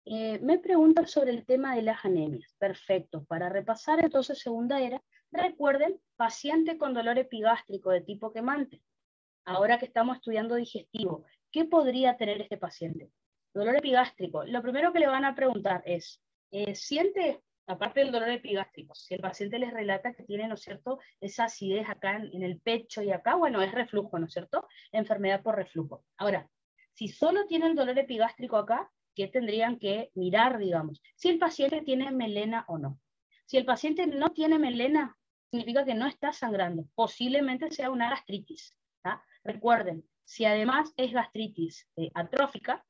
Me preguntan sobre el tema de las anemias. Perfecto. Para repasar entonces segunda era, recuerden, paciente con dolor epigástrico de tipo quemante. Ahora que estamos estudiando digestivo, ¿qué podría tener este paciente? Dolor epigástrico. Lo primero que le van a preguntar es, ¿siente, aparte del dolor epigástrico, si el paciente les relata que tiene, ¿no es cierto?, esa acidez acá en el pecho y acá, bueno, es reflujo, ¿no es cierto?, enfermedad por reflujo. Ahora, si solo tiene el dolor epigástrico acá, ¿qué tendrían que mirar, digamos? Si el paciente tiene melena o no. Si el paciente no tiene melena, significa que no está sangrando. Posiblemente sea una gastritis. ¿tá? Recuerden, si además es gastritis atrófica,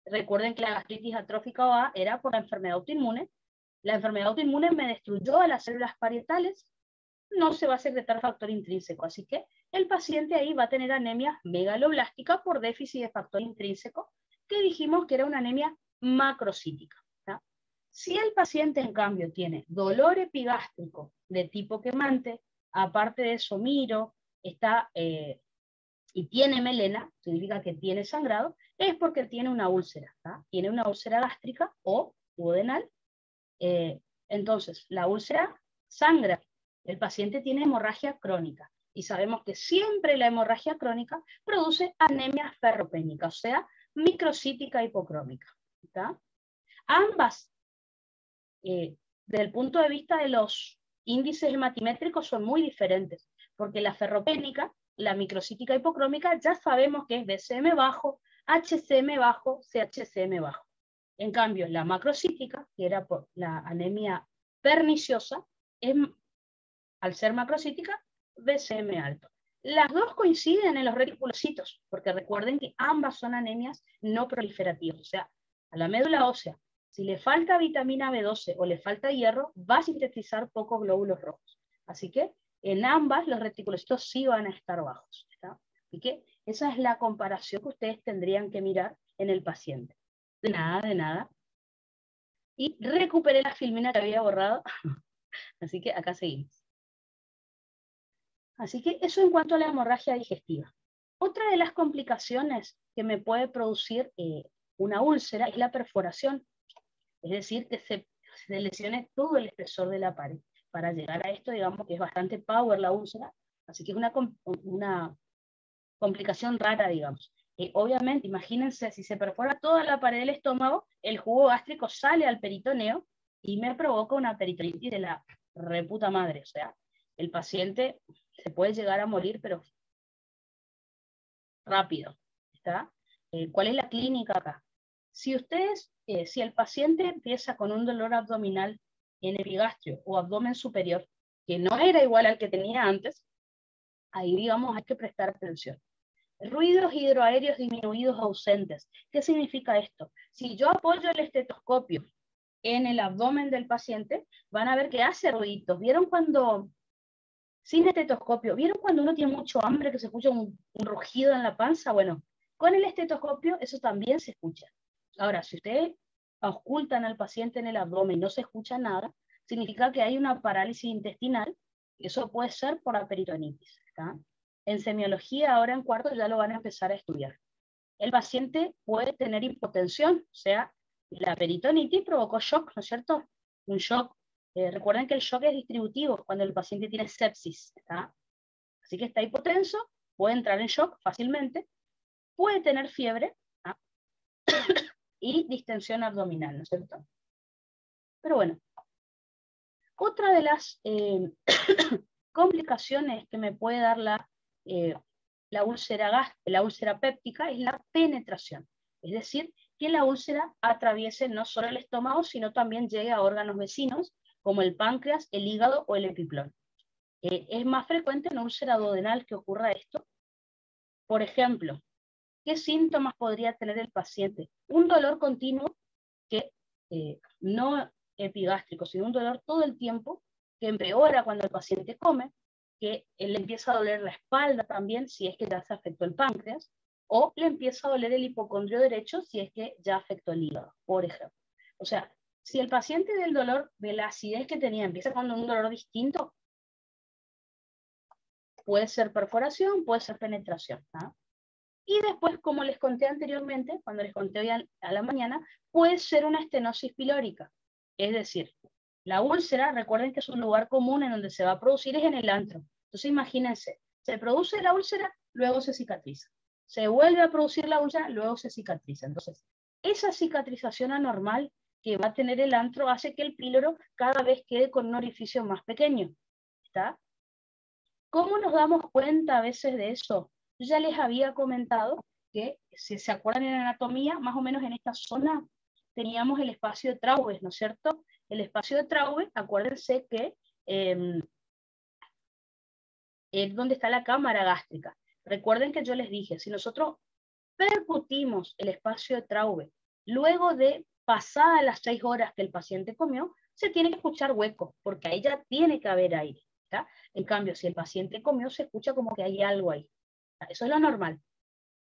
recuerden que la gastritis atrófica era por la enfermedad autoinmune. La enfermedad autoinmune me destruyó a las células parietales, no se va a secretar factor intrínseco, así que el paciente ahí va a tener anemia megaloblástica por déficit de factor intrínseco, que dijimos que era una anemia macrocítica. ¿tá? Si el paciente, en cambio, tiene dolor epigástrico de tipo quemante, aparte de eso miro, está y tiene melena, significa que tiene sangrado, es porque tiene una úlcera, ¿tá? Tiene una úlcera gástrica o duodenal. Entonces, la úlcera sangra, el paciente tiene hemorragia crónica, y sabemos que siempre la hemorragia crónica produce anemia ferropénica, o sea, microcítica hipocrómica. ¿tá? Ambas, desde el punto de vista de los índices hematimétricos, son muy diferentes, porque la ferropénica, la microcítica hipocrómica, ya sabemos que es BCM bajo, HCM bajo, CHCM bajo. En cambio, la macrocítica, que era por la anemia perniciosa, es, al ser macrocítica, BCM alto. Las dos coinciden en los reticulocitos, porque recuerden que ambas son anemias no proliferativas, o sea, a la médula ósea, si le falta vitamina B12 o le falta hierro, va a sintetizar pocos glóbulos rojos. Así que en ambas los reticulocitos sí van a estar bajos. ¿tá? Así que esa es la comparación que ustedes tendrían que mirar en el paciente. De nada, de nada. Y recuperé la filmina que había borrado, así que acá seguimos. Así que eso en cuanto a la hemorragia digestiva. Otra de las complicaciones que me puede producir una úlcera es la perforación, es decir, que se lesione todo el espesor de la pared. Para llegar a esto, digamos que es bastante power la úlcera, así que es una complicación rara, digamos. Obviamente, imagínense, si se perfora toda la pared del estómago, el jugo gástrico sale al peritoneo y me provoca una peritonitis de la reputa madre. O sea, el paciente se puede llegar a morir, pero rápido. ¿Está? ¿Cuál es la clínica acá? Si el paciente empieza con un dolor abdominal en epigastrio o abdomen superior, que no era igual al que tenía antes, ahí, digamos, hay que prestar atención. Ruidos hidroaéreos disminuidos ausentes. ¿Qué significa esto? Si yo apoyo el estetoscopio en el abdomen del paciente, van a ver que hace ruiditos. ¿Vieron cuando, sin estetoscopio, vieron cuando uno tiene mucho hambre que se escucha un rugido en la panza? Bueno, con el estetoscopio eso también se escucha. Ahora, si ustedes auscultan al paciente en el abdomen y no se escucha nada, significa que hay una parálisis intestinal, y eso puede ser por la peritonitis. ¿tá? En semiología, ahora en cuarto, ya lo van a empezar a estudiar. El paciente puede tener hipotensión, o sea, la peritonitis provocó shock, ¿no es cierto? Un shock. Recuerden que el shock es distributivo cuando el paciente tiene sepsis. ¿tá? Así que está hipotenso, puede entrar en shock fácilmente, puede tener fiebre y distensión abdominal, ¿no es cierto? Pero bueno, otra de las complicaciones que me puede dar la úlcera péptica es la penetración. Es decir, que la úlcera atraviese no solo el estómago, sino también llegue a órganos vecinos, como el páncreas, el hígado o el epiplón. Es más frecuente en úlcera duodenal que ocurra esto. Por ejemplo, ¿qué síntomas podría tener el paciente? Un dolor continuo, que no epigástrico, sino un dolor todo el tiempo, que empeora cuando el paciente come, que le empieza a doler la espalda también, si es que ya se afectó el páncreas, o le empieza a doler el hipocondrio derecho, si es que ya afectó el hígado, por ejemplo. O sea, si el paciente del dolor, de la acidez que tenía, empieza con un dolor distinto, puede ser perforación, puede ser penetración. ¿no? Y después, como les conté anteriormente, cuando les conté hoy a la mañana, puede ser una estenosis pilórica. Es decir, la úlcera, recuerden que es un lugar común en donde se va a producir, es en el antro. Entonces imagínense, se produce la úlcera, luego se cicatriza. Se vuelve a producir la úlcera, luego se cicatriza. Entonces, esa cicatrización anormal que va a tener el antro hace que el píloro cada vez quede con un orificio más pequeño. ¿Está? ¿Cómo nos damos cuenta a veces de eso? Yo ya les había comentado que, si se acuerdan en anatomía, más o menos en esta zona teníamos el espacio de Traube, ¿no es cierto? El espacio de Traube, acuérdense que es donde está la cámara gástrica. Recuerden que yo les dije, si nosotros percutimos el espacio de Traube, luego de pasadas las 6 horas que el paciente comió, se tiene que escuchar hueco, porque ahí ya tiene que haber aire. ¿Está? En cambio, si el paciente comió, se escucha como que hay algo ahí. Eso es lo normal.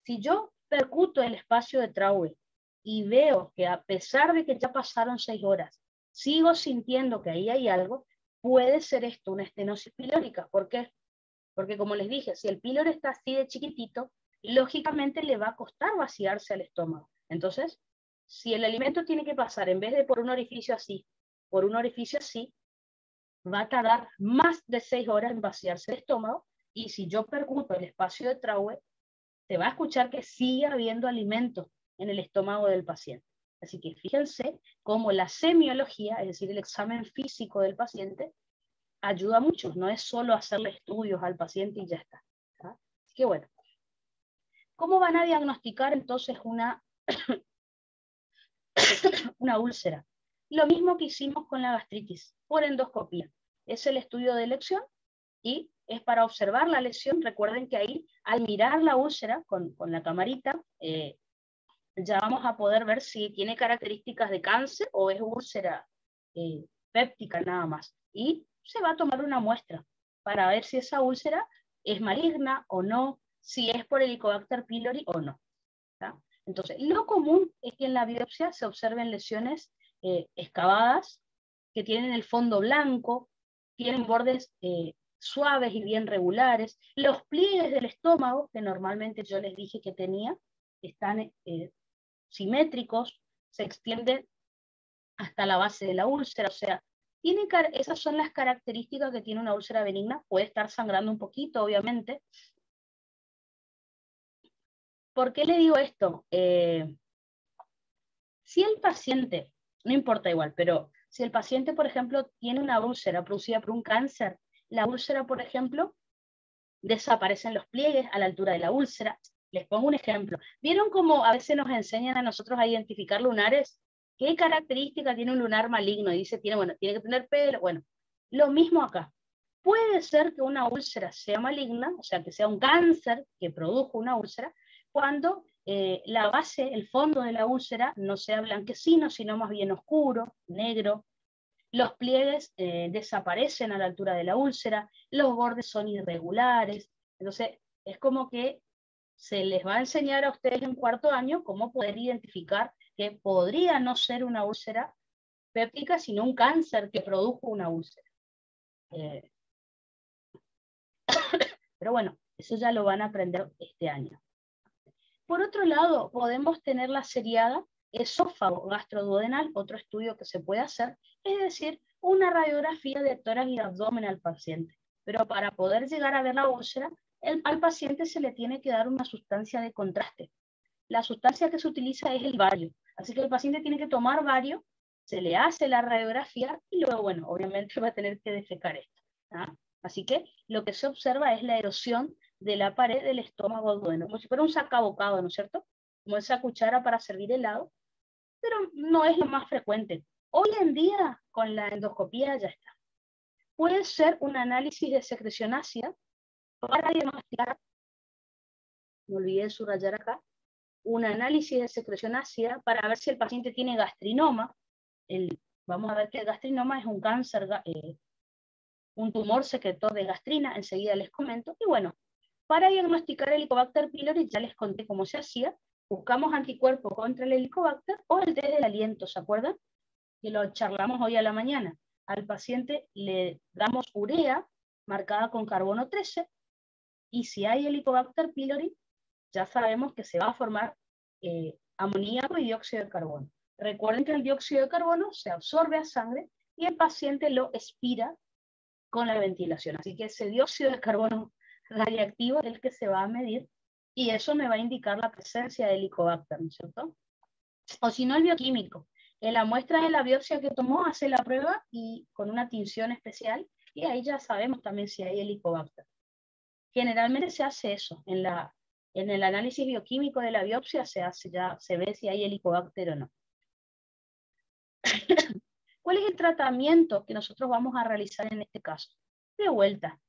Si yo percuto el espacio de Traube y veo que a pesar de que ya pasaron 6 horas, sigo sintiendo que ahí hay algo, puede ser esto una estenosis pilórica. ¿Por qué? Porque como les dije, si el píloro está así de chiquitito, lógicamente le va a costar vaciarse al estómago. Entonces, si el alimento tiene que pasar, en vez de por un orificio así, por un orificio así, va a tardar más de 6 horas en vaciarse el estómago, y si yo percuto el espacio de Traube, se va a escuchar que sigue habiendo alimento en el estómago del paciente. Así que fíjense cómo la semiología, es decir, el examen físico del paciente, ayuda mucho. No es solo hacerle estudios al paciente y ya está. ¿Tá? Así que bueno, ¿cómo van a diagnosticar entonces una úlcera? Lo mismo que hicimos con la gastritis, por endoscopía. Es el estudio de elección y es para observar la lesión. Recuerden que ahí, al mirar la úlcera con la camarita, ya vamos a poder ver si tiene características de cáncer o es úlcera péptica nada más. Y se va a tomar una muestra para ver si esa úlcera es maligna o no, si es por Helicobacter pylori o no. ¿Tá? Entonces, lo común es que en la biopsia se observen lesiones excavadas, que tienen el fondo blanco, tienen bordes suaves y bien regulares. Los pliegues del estómago, que normalmente yo les dije que tenía, están simétricos, se extienden hasta la base de la úlcera, o sea, esas son las características que tiene una úlcera benigna. Puede estar sangrando un poquito, obviamente. ¿Por qué le digo esto? Si el paciente, no importa igual, pero si el paciente, por ejemplo, tiene una úlcera producida por un cáncer, la úlcera, por ejemplo, desaparecen los pliegues a la altura de la úlcera. Les pongo un ejemplo. ¿Vieron cómo a veces nos enseñan a nosotros a identificar lunares? ¿Qué característica tiene un lunar maligno? Y dice, tiene que tener pelo. Bueno, lo mismo acá. Puede ser que una úlcera sea maligna, o sea, que sea un cáncer que produjo una úlcera, cuando la base, el fondo de la úlcera, no sea blanquecino, sino más bien oscuro, negro. Los pliegues desaparecen a la altura de la úlcera, los bordes son irregulares. Entonces, es como que se les va a enseñar a ustedes en 4º año cómo poder identificar que podría no ser una úlcera péptica, sino un cáncer que produjo una úlcera. Pero bueno, eso ya lo van a aprender este año. Por otro lado, podemos tener la seriada esófago gastroduodenal, otro estudio que se puede hacer, es decir, una radiografía de tórax y abdomen al paciente. Pero para poder llegar a ver la úlcera, al paciente se le tiene que dar una sustancia de contraste. La sustancia que se utiliza es el bario. Así que el paciente tiene que tomar bario, se le hace la radiografía y luego, bueno, obviamente va a tener que defecar esto. ¿Ah? Así que lo que se observa es la erosión de la pared del estómago duodeno, como si fuera un sacabocado, ¿no es cierto? Como esa cuchara para servir helado, pero no es lo más frecuente. Hoy en día, con la endoscopía ya está. Puede ser un análisis de secreción ácida para diagnosticar, me olvidé de subrayar acá, un análisis de secreción ácida para ver si el paciente tiene gastrinoma. Vamos a ver que el gastrinoma es un cáncer, un tumor secretor de gastrina, enseguida les comento. Y bueno, para diagnosticar el Helicobacter pylori, ya les conté cómo se hacía. Buscamos anticuerpos contra el Helicobacter o el test del aliento, ¿se acuerdan? Que lo charlamos hoy a la mañana. Al paciente le damos urea marcada con carbono 13, y si hay Helicobacter pylori, ya sabemos que se va a formar amoníaco y dióxido de carbono. Recuerden que el dióxido de carbono se absorbe a sangre y el paciente lo expira con la ventilación. Así que ese dióxido de carbono radiactivo es el que se va a medir y eso me va a indicar la presencia de Helicobacter, ¿no es cierto? O si no, el bioquímico. En la muestra de la biopsia que tomó hace la prueba y con una tinción especial y ahí ya sabemos también si hay Helicobacter. Generalmente se hace eso. En el análisis bioquímico de la biopsia se ve si hay Helicobacter o no. ¿Cuál es el tratamiento que nosotros vamos a realizar en este caso? De vuelta,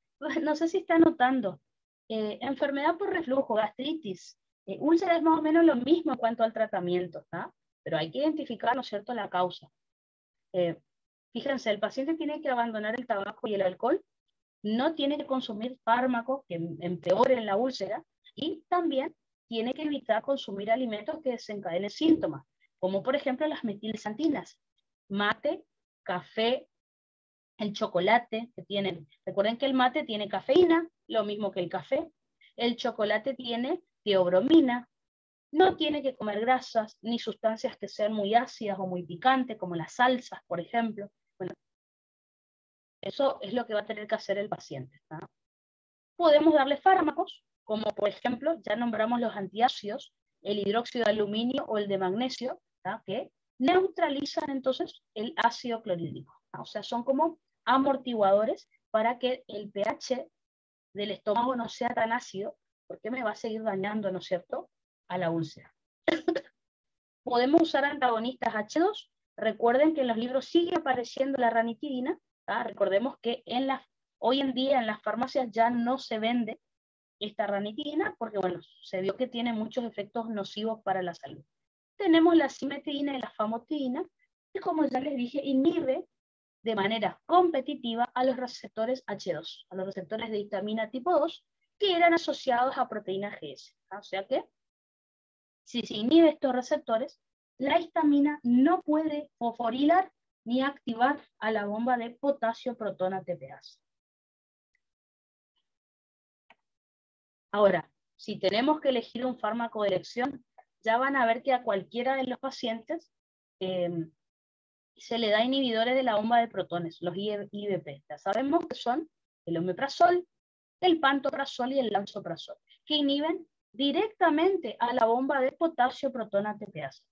no sé si está notando, enfermedad por reflujo, gastritis, úlcera es más o menos lo mismo en cuanto al tratamiento, ¿tá? Pero hay que identificar, ¿no es cierto?, la causa. Fíjense, el paciente tiene que abandonar el tabaco y el alcohol, no tiene que consumir fármacos que empeoren la úlcera y también tiene que evitar consumir alimentos que desencadenen síntomas, como por ejemplo las metilxantinas, mate, café, el chocolate que tienen. Recuerden que el mate tiene cafeína, lo mismo que el café. El chocolate tiene teobromina. No tiene que comer grasas ni sustancias que sean muy ácidas o muy picantes, como las salsas, por ejemplo. Bueno, eso es lo que va a tener que hacer el paciente, ¿no? Podemos darle fármacos, como por ejemplo, ya nombramos los antiácidos, el hidróxido de aluminio o el de magnesio, ¿no?, que neutralizan entonces el ácido clorhídrico, ¿no? O sea, son como amortiguadores para que el pH del estómago no sea tan ácido, porque me va a seguir dañando, ¿no es cierto?, a la úlcera. Podemos usar antagonistas H2. Recuerden que en los libros sigue apareciendo la ranitidina, ¿tá? Recordemos que hoy en día en las farmacias ya no se vende esta ranitidina porque, bueno, se vio que tiene muchos efectos nocivos para la salud. Tenemos la cimetidina y la famotidina, que como ya les dije, inhibe de manera competitiva a los receptores H2, a los receptores de histamina tipo 2, que eran asociados a proteína GS. O sea que, si se inhibe estos receptores, la histamina no puede fosforilar ni activar a la bomba de potasio protón ATPase. Ahora, si tenemos que elegir un fármaco de elección, ya van a ver que a cualquiera de los pacientes se le da inhibidores de la bomba de protones, los IBP. Ya sabemos que son el omeprazol, el pantoprazol y el lansoprazol, que inhiben directamente a la bomba de potasio protón ATPase.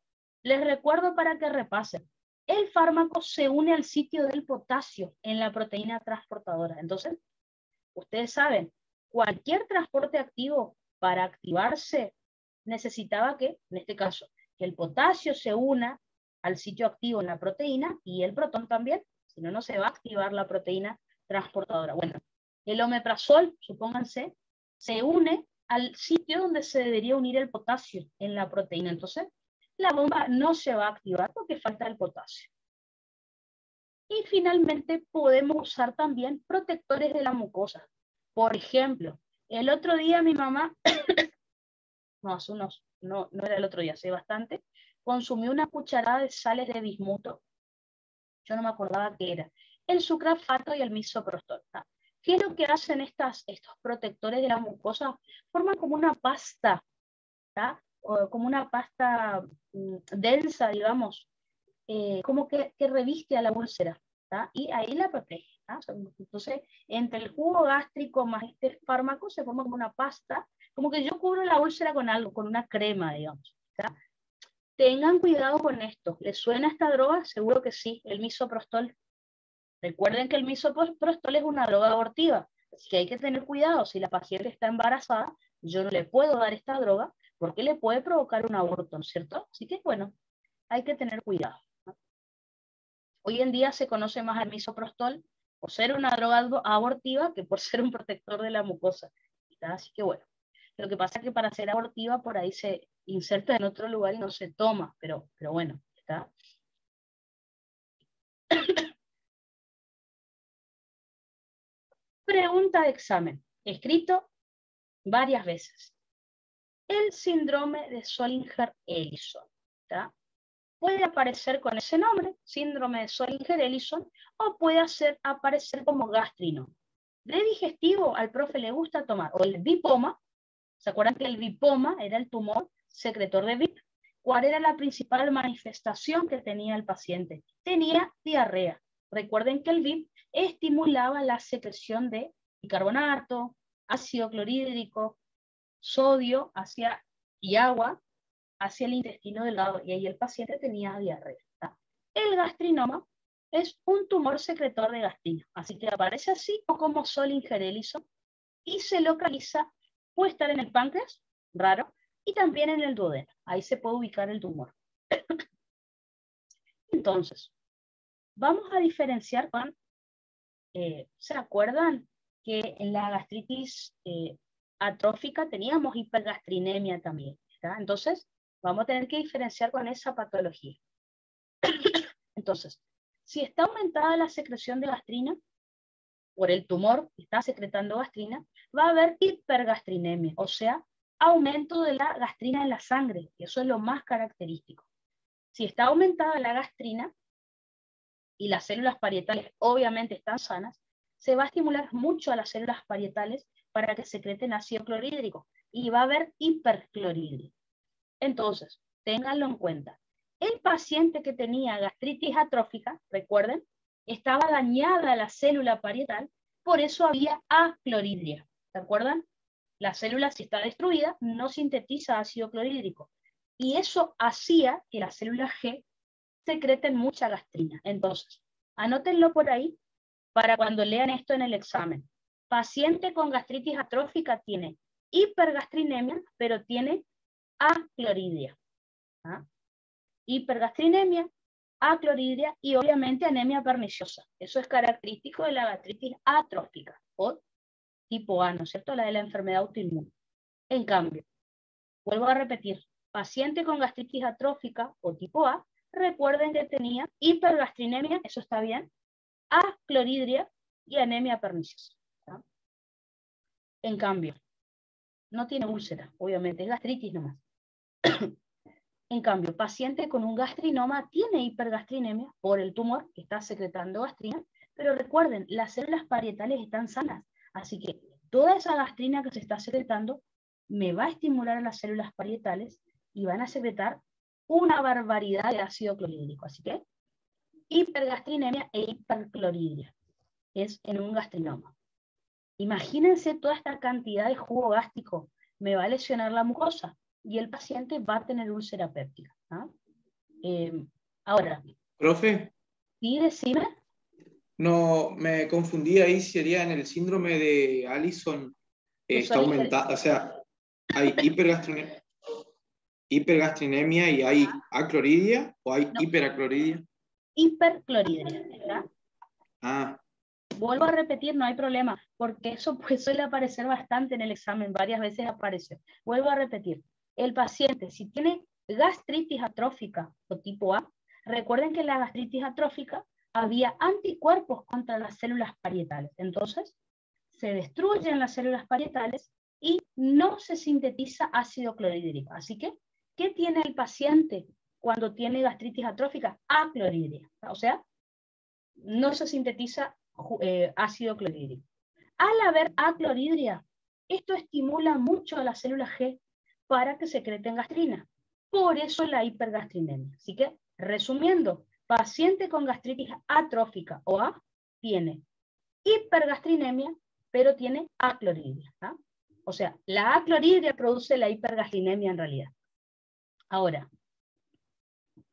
Les recuerdo para que repasen. El fármaco se une al sitio del potasio en la proteína transportadora. Entonces, ustedes saben, cualquier transporte activo para activarse necesitaba que, en este caso, que el potasio se una al sitio activo en la proteína y el protón también, si no, no se va a activar la proteína transportadora. Bueno, el omeprazol, supónganse, se une al sitio donde se debería unir el potasio en la proteína. Entonces, la bomba no se va a activar porque falta el potasio. Y finalmente podemos usar también protectores de la mucosa. Por ejemplo, el otro día mi mamá, no era el otro día, hace bastante, consumió una cucharada de sales de bismuto. Yo no me acordaba qué era. El sucralfato y el misoprostol. ¿Qué es lo que hacen estos protectores de la mucosa? Forman como una pasta, ¿tá? O como una pasta densa, digamos, como que reviste a la úlcera, ¿tá? Y ahí la protege, ¿tá? Entonces, entre el jugo gástrico más este fármaco se forma como una pasta, como que yo cubro la úlcera con algo, con una crema, digamos, ¿tá? Tengan cuidado con esto. ¿Les suena esta droga? Seguro que sí, el misoprostol. Recuerden que el misoprostol es una droga abortiva, así que hay que tener cuidado. Si la paciente está embarazada, yo no le puedo dar esta droga porque le puede provocar un aborto, ¿no es cierto? Así que, bueno, hay que tener cuidado. Hoy en día se conoce más al misoprostol por ser una droga abortiva que por ser un protector de la mucosa, ¿tá? Así que bueno, lo que pasa es que para ser abortiva por ahí se inserta en otro lugar y no se toma, pero bueno, ¿está? Pregunta de examen, escrito varias veces. El síndrome de Zollinger-Ellison, ¿tá? Puede aparecer con ese nombre, síndrome de Zollinger-Ellison, o puede aparecer como gastrino. De digestivo al profe le gusta tomar o el Bipoma ¿Se acuerdan que el lipoma era el tumor secretor de VIP? ¿Cuál era la principal manifestación que tenía el paciente? Tenía diarrea. Recuerden que el VIP estimulaba la secreción de bicarbonato, ácido clorhídrico, sodio y agua hacia el intestino delgado, y ahí el paciente tenía diarrea. ¿Está? El gastrinoma es un tumor secretor de gastrina, así que aparece así o como Soling-Gerelison y se localiza, puede estar en el páncreas, raro, y también en el duodeno. Ahí se puede ubicar el tumor. Entonces, vamos a diferenciar con, ¿se acuerdan que en la gastritis atrófica teníamos hipergastrinemia también? ¿Está? Entonces, vamos a tener que diferenciar con esa patología. Entonces, si está aumentada la secreción de gastrina, por el tumor que está secretando gastrina, va a haber hipergastrinemia, o sea, aumento de la gastrina en la sangre, y eso es lo más característico. Si está aumentada la gastrina y las células parietales obviamente están sanas, se va a estimular mucho a las células parietales para que secreten ácido clorhídrico y va a haber hiperclorhídrico. Entonces, ténganlo en cuenta. El paciente que tenía gastritis atrófica, recuerden, estaba dañada la célula parietal, por eso había aclorhidria. ¿Se acuerdan? La célula, si está destruida, no sintetiza ácido clorhídrico. Y eso hacía que las células G secreten mucha gastrina. Entonces, anótenlo por ahí para cuando lean esto en el examen. Paciente con gastritis atrófica tiene hipergastrinemia, pero tiene aclorhidria. ¿Ah? Hipergastrinemia, aclorhidria y obviamente anemia perniciosa. Eso es característico de la gastritis atrófica o tipo A, ¿no es cierto? La de la enfermedad autoinmune. En cambio, vuelvo a repetir, paciente con gastritis atrófica o tipo A, recuerden que tenía hipergastrinemia, eso está bien, aclorhidria y anemia perniciosa. ¿Sí? En cambio, no tiene úlcera, obviamente, es gastritis nomás. En cambio, paciente con un gastrinoma tiene hipergastrinemia por el tumor que está secretando gastrina, pero recuerden, las células parietales están sanas, así que toda esa gastrina que se está secretando me va a estimular a las células parietales y van a secretar una barbaridad de ácido clorhídrico. Así que hipergastrinemia e hiperclorhidria es en un gastrinoma. Imagínense toda esta cantidad de jugo gástrico, me va a lesionar la mucosa y el paciente va a tener úlcera péptica. ¿Ah? Ahora. Profe. ¿Sí, decime? No, me confundí ahí, sería en el síndrome de Allison, está aumentada, o sea, hay hipergastrinemia y hay aclorhidria o hay hiperaclorhidria. Hiperclorhidria, ¿verdad? Ah. Vuelvo a repetir, no hay problema, porque eso pues, suele aparecer bastante en el examen, varias veces aparece. Vuelvo a repetir, el paciente, si tiene gastritis atrófica o tipo A, recuerden que en la gastritis atrófica había anticuerpos contra las células parietales. Entonces, se destruyen las células parietales y no se sintetiza ácido clorhídrico. Así que, ¿qué tiene el paciente cuando tiene gastritis atrófica? Aclorhidria. O sea, no se sintetiza ácido clorhídrico. Al haber aclorhidria, esto estimula mucho a las células G para que secreten gastrina. Por eso la hipergastrinemia. Así que, resumiendo, paciente con gastritis atrófica o A tiene hipergastrinemia, pero tiene aclorhidria. ¿Ah? O sea, la aclorhidria produce la hipergastrinemia en realidad. Ahora,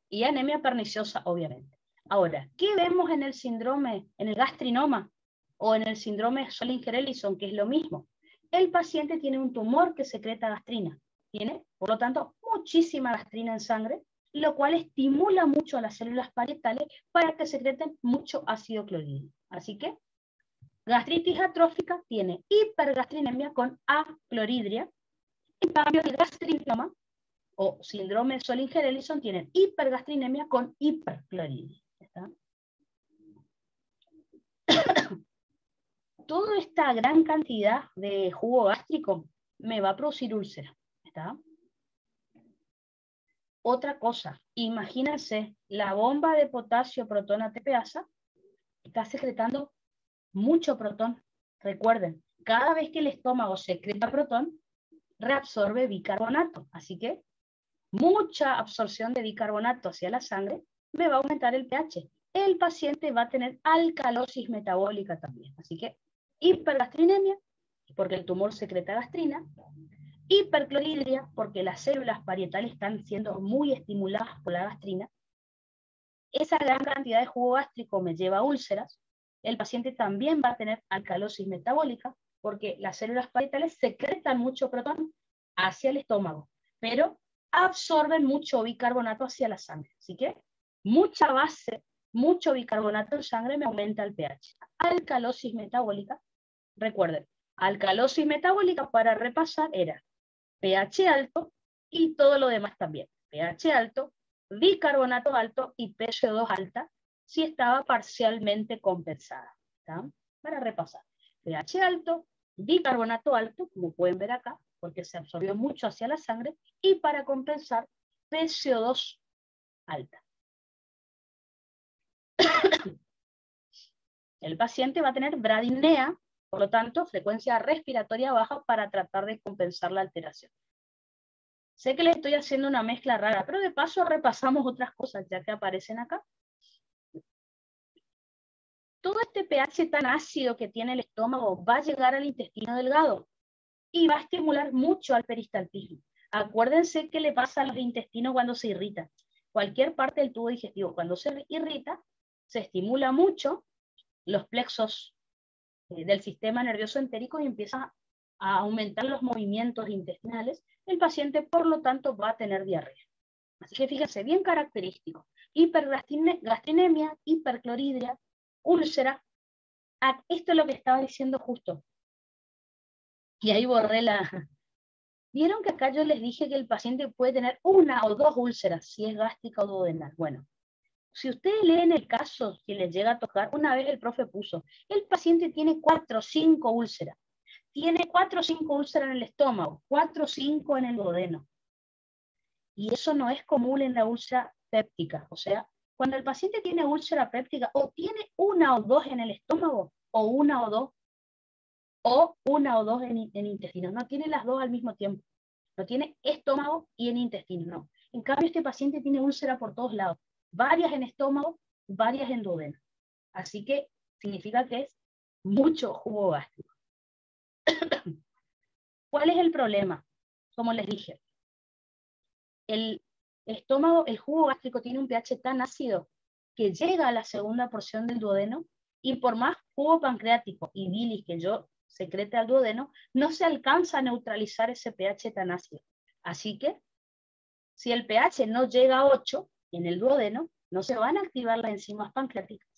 y anemia perniciosa, obviamente. Ahora, ¿qué vemos en el síndrome, en el gastrinoma o en el síndrome Soling-Gerelison, que es lo mismo? El paciente tiene un tumor que secreta gastrina. Tiene, por lo tanto, muchísima gastrina en sangre, lo cual estimula mucho a las células parietales para que secreten mucho ácido clorhídrico. Así que, gastritis atrófica tiene hipergastrinemia con aclorhidria. En cambio, el gastrinoma o síndrome Soling-Gerelison tienen hipergastrinemia con hiperclorhidria. Toda esta gran cantidad de jugo gástrico me va a producir úlcera. ¿Está? Otra cosa, imagínense, la bomba de potasio protón ATPasa está secretando mucho protón. Recuerden, cada vez que el estómago secreta protón, reabsorbe bicarbonato. Así que mucha absorción de bicarbonato hacia la sangre me va a aumentar el pH. El paciente va a tener alcalosis metabólica también. Así que hipergastrinemia, porque el tumor secreta gastrina, hipercloridria, porque las células parietales están siendo muy estimuladas por la gastrina. Esa gran cantidad de jugo gástrico me lleva a úlceras. El paciente también va a tener alcalosis metabólica, porque las células parietales secretan mucho protón hacia el estómago, pero absorben mucho bicarbonato hacia la sangre. Así que mucha base, mucho bicarbonato en sangre me aumenta el pH. Alcalosis metabólica, recuerden, alcalosis metabólica, para repasar, era pH alto y todo lo demás también. pH alto, bicarbonato alto y PCO2 alta, si estaba parcialmente compensada. ¿Está? Para repasar. pH alto, bicarbonato alto, como pueden ver acá, porque se absorbió mucho hacia la sangre, y para compensar, PCO2 alta. El paciente va a tener bradipnea, por lo tanto, frecuencia respiratoria baja para tratar de compensar la alteración. Sé que le estoy haciendo una mezcla rara, pero de paso repasamos otras cosas ya que aparecen acá. Todo este pH tan ácido que tiene el estómago va a llegar al intestino delgado y va a estimular mucho al peristaltismo. Acuérdense qué le pasa a los intestinos cuando se irrita. Cualquier parte del tubo digestivo, cuando se irrita, se estimula mucho los plexos del sistema nervioso entérico y empieza a aumentar los movimientos intestinales. El paciente, por lo tanto, va a tener diarrea. Así que fíjense, bien característico. Hipergastrinemia, hipercloridria, úlcera. Esto es lo que estaba diciendo justo. Y ahí borré la... ¿Vieron que acá yo les dije que el paciente puede tener una o dos úlceras, si es gástrica o duodenal? Bueno, si ustedes leen el caso, si les llega a tocar, una vez el profe puso, el paciente tiene 4 o 5 úlceras. Tiene 4 o 5 úlceras en el estómago, 4 o 5 en el duodeno. Y eso no es común en la úlcera péptica. O sea, cuando el paciente tiene úlcera péptica, o tiene una o dos en el estómago, o una o dos en intestino. No tiene las dos al mismo tiempo. No tiene estómago y en intestino, no. En cambio, este paciente tiene úlcera por todos lados. Varias en estómago, varias en duodeno. Así que significa que es mucho jugo gástrico. ¿Cuál es el problema? Como les dije, el estómago, el jugo gástrico tiene un pH tan ácido que llega a la segunda porción del duodeno y por más jugo pancreático y bilis que yo secrete al duodeno, no se alcanza a neutralizar ese pH tan ácido. Así que, si el pH no llega a 8 en el duodeno, no se van a activar las enzimas pancreáticas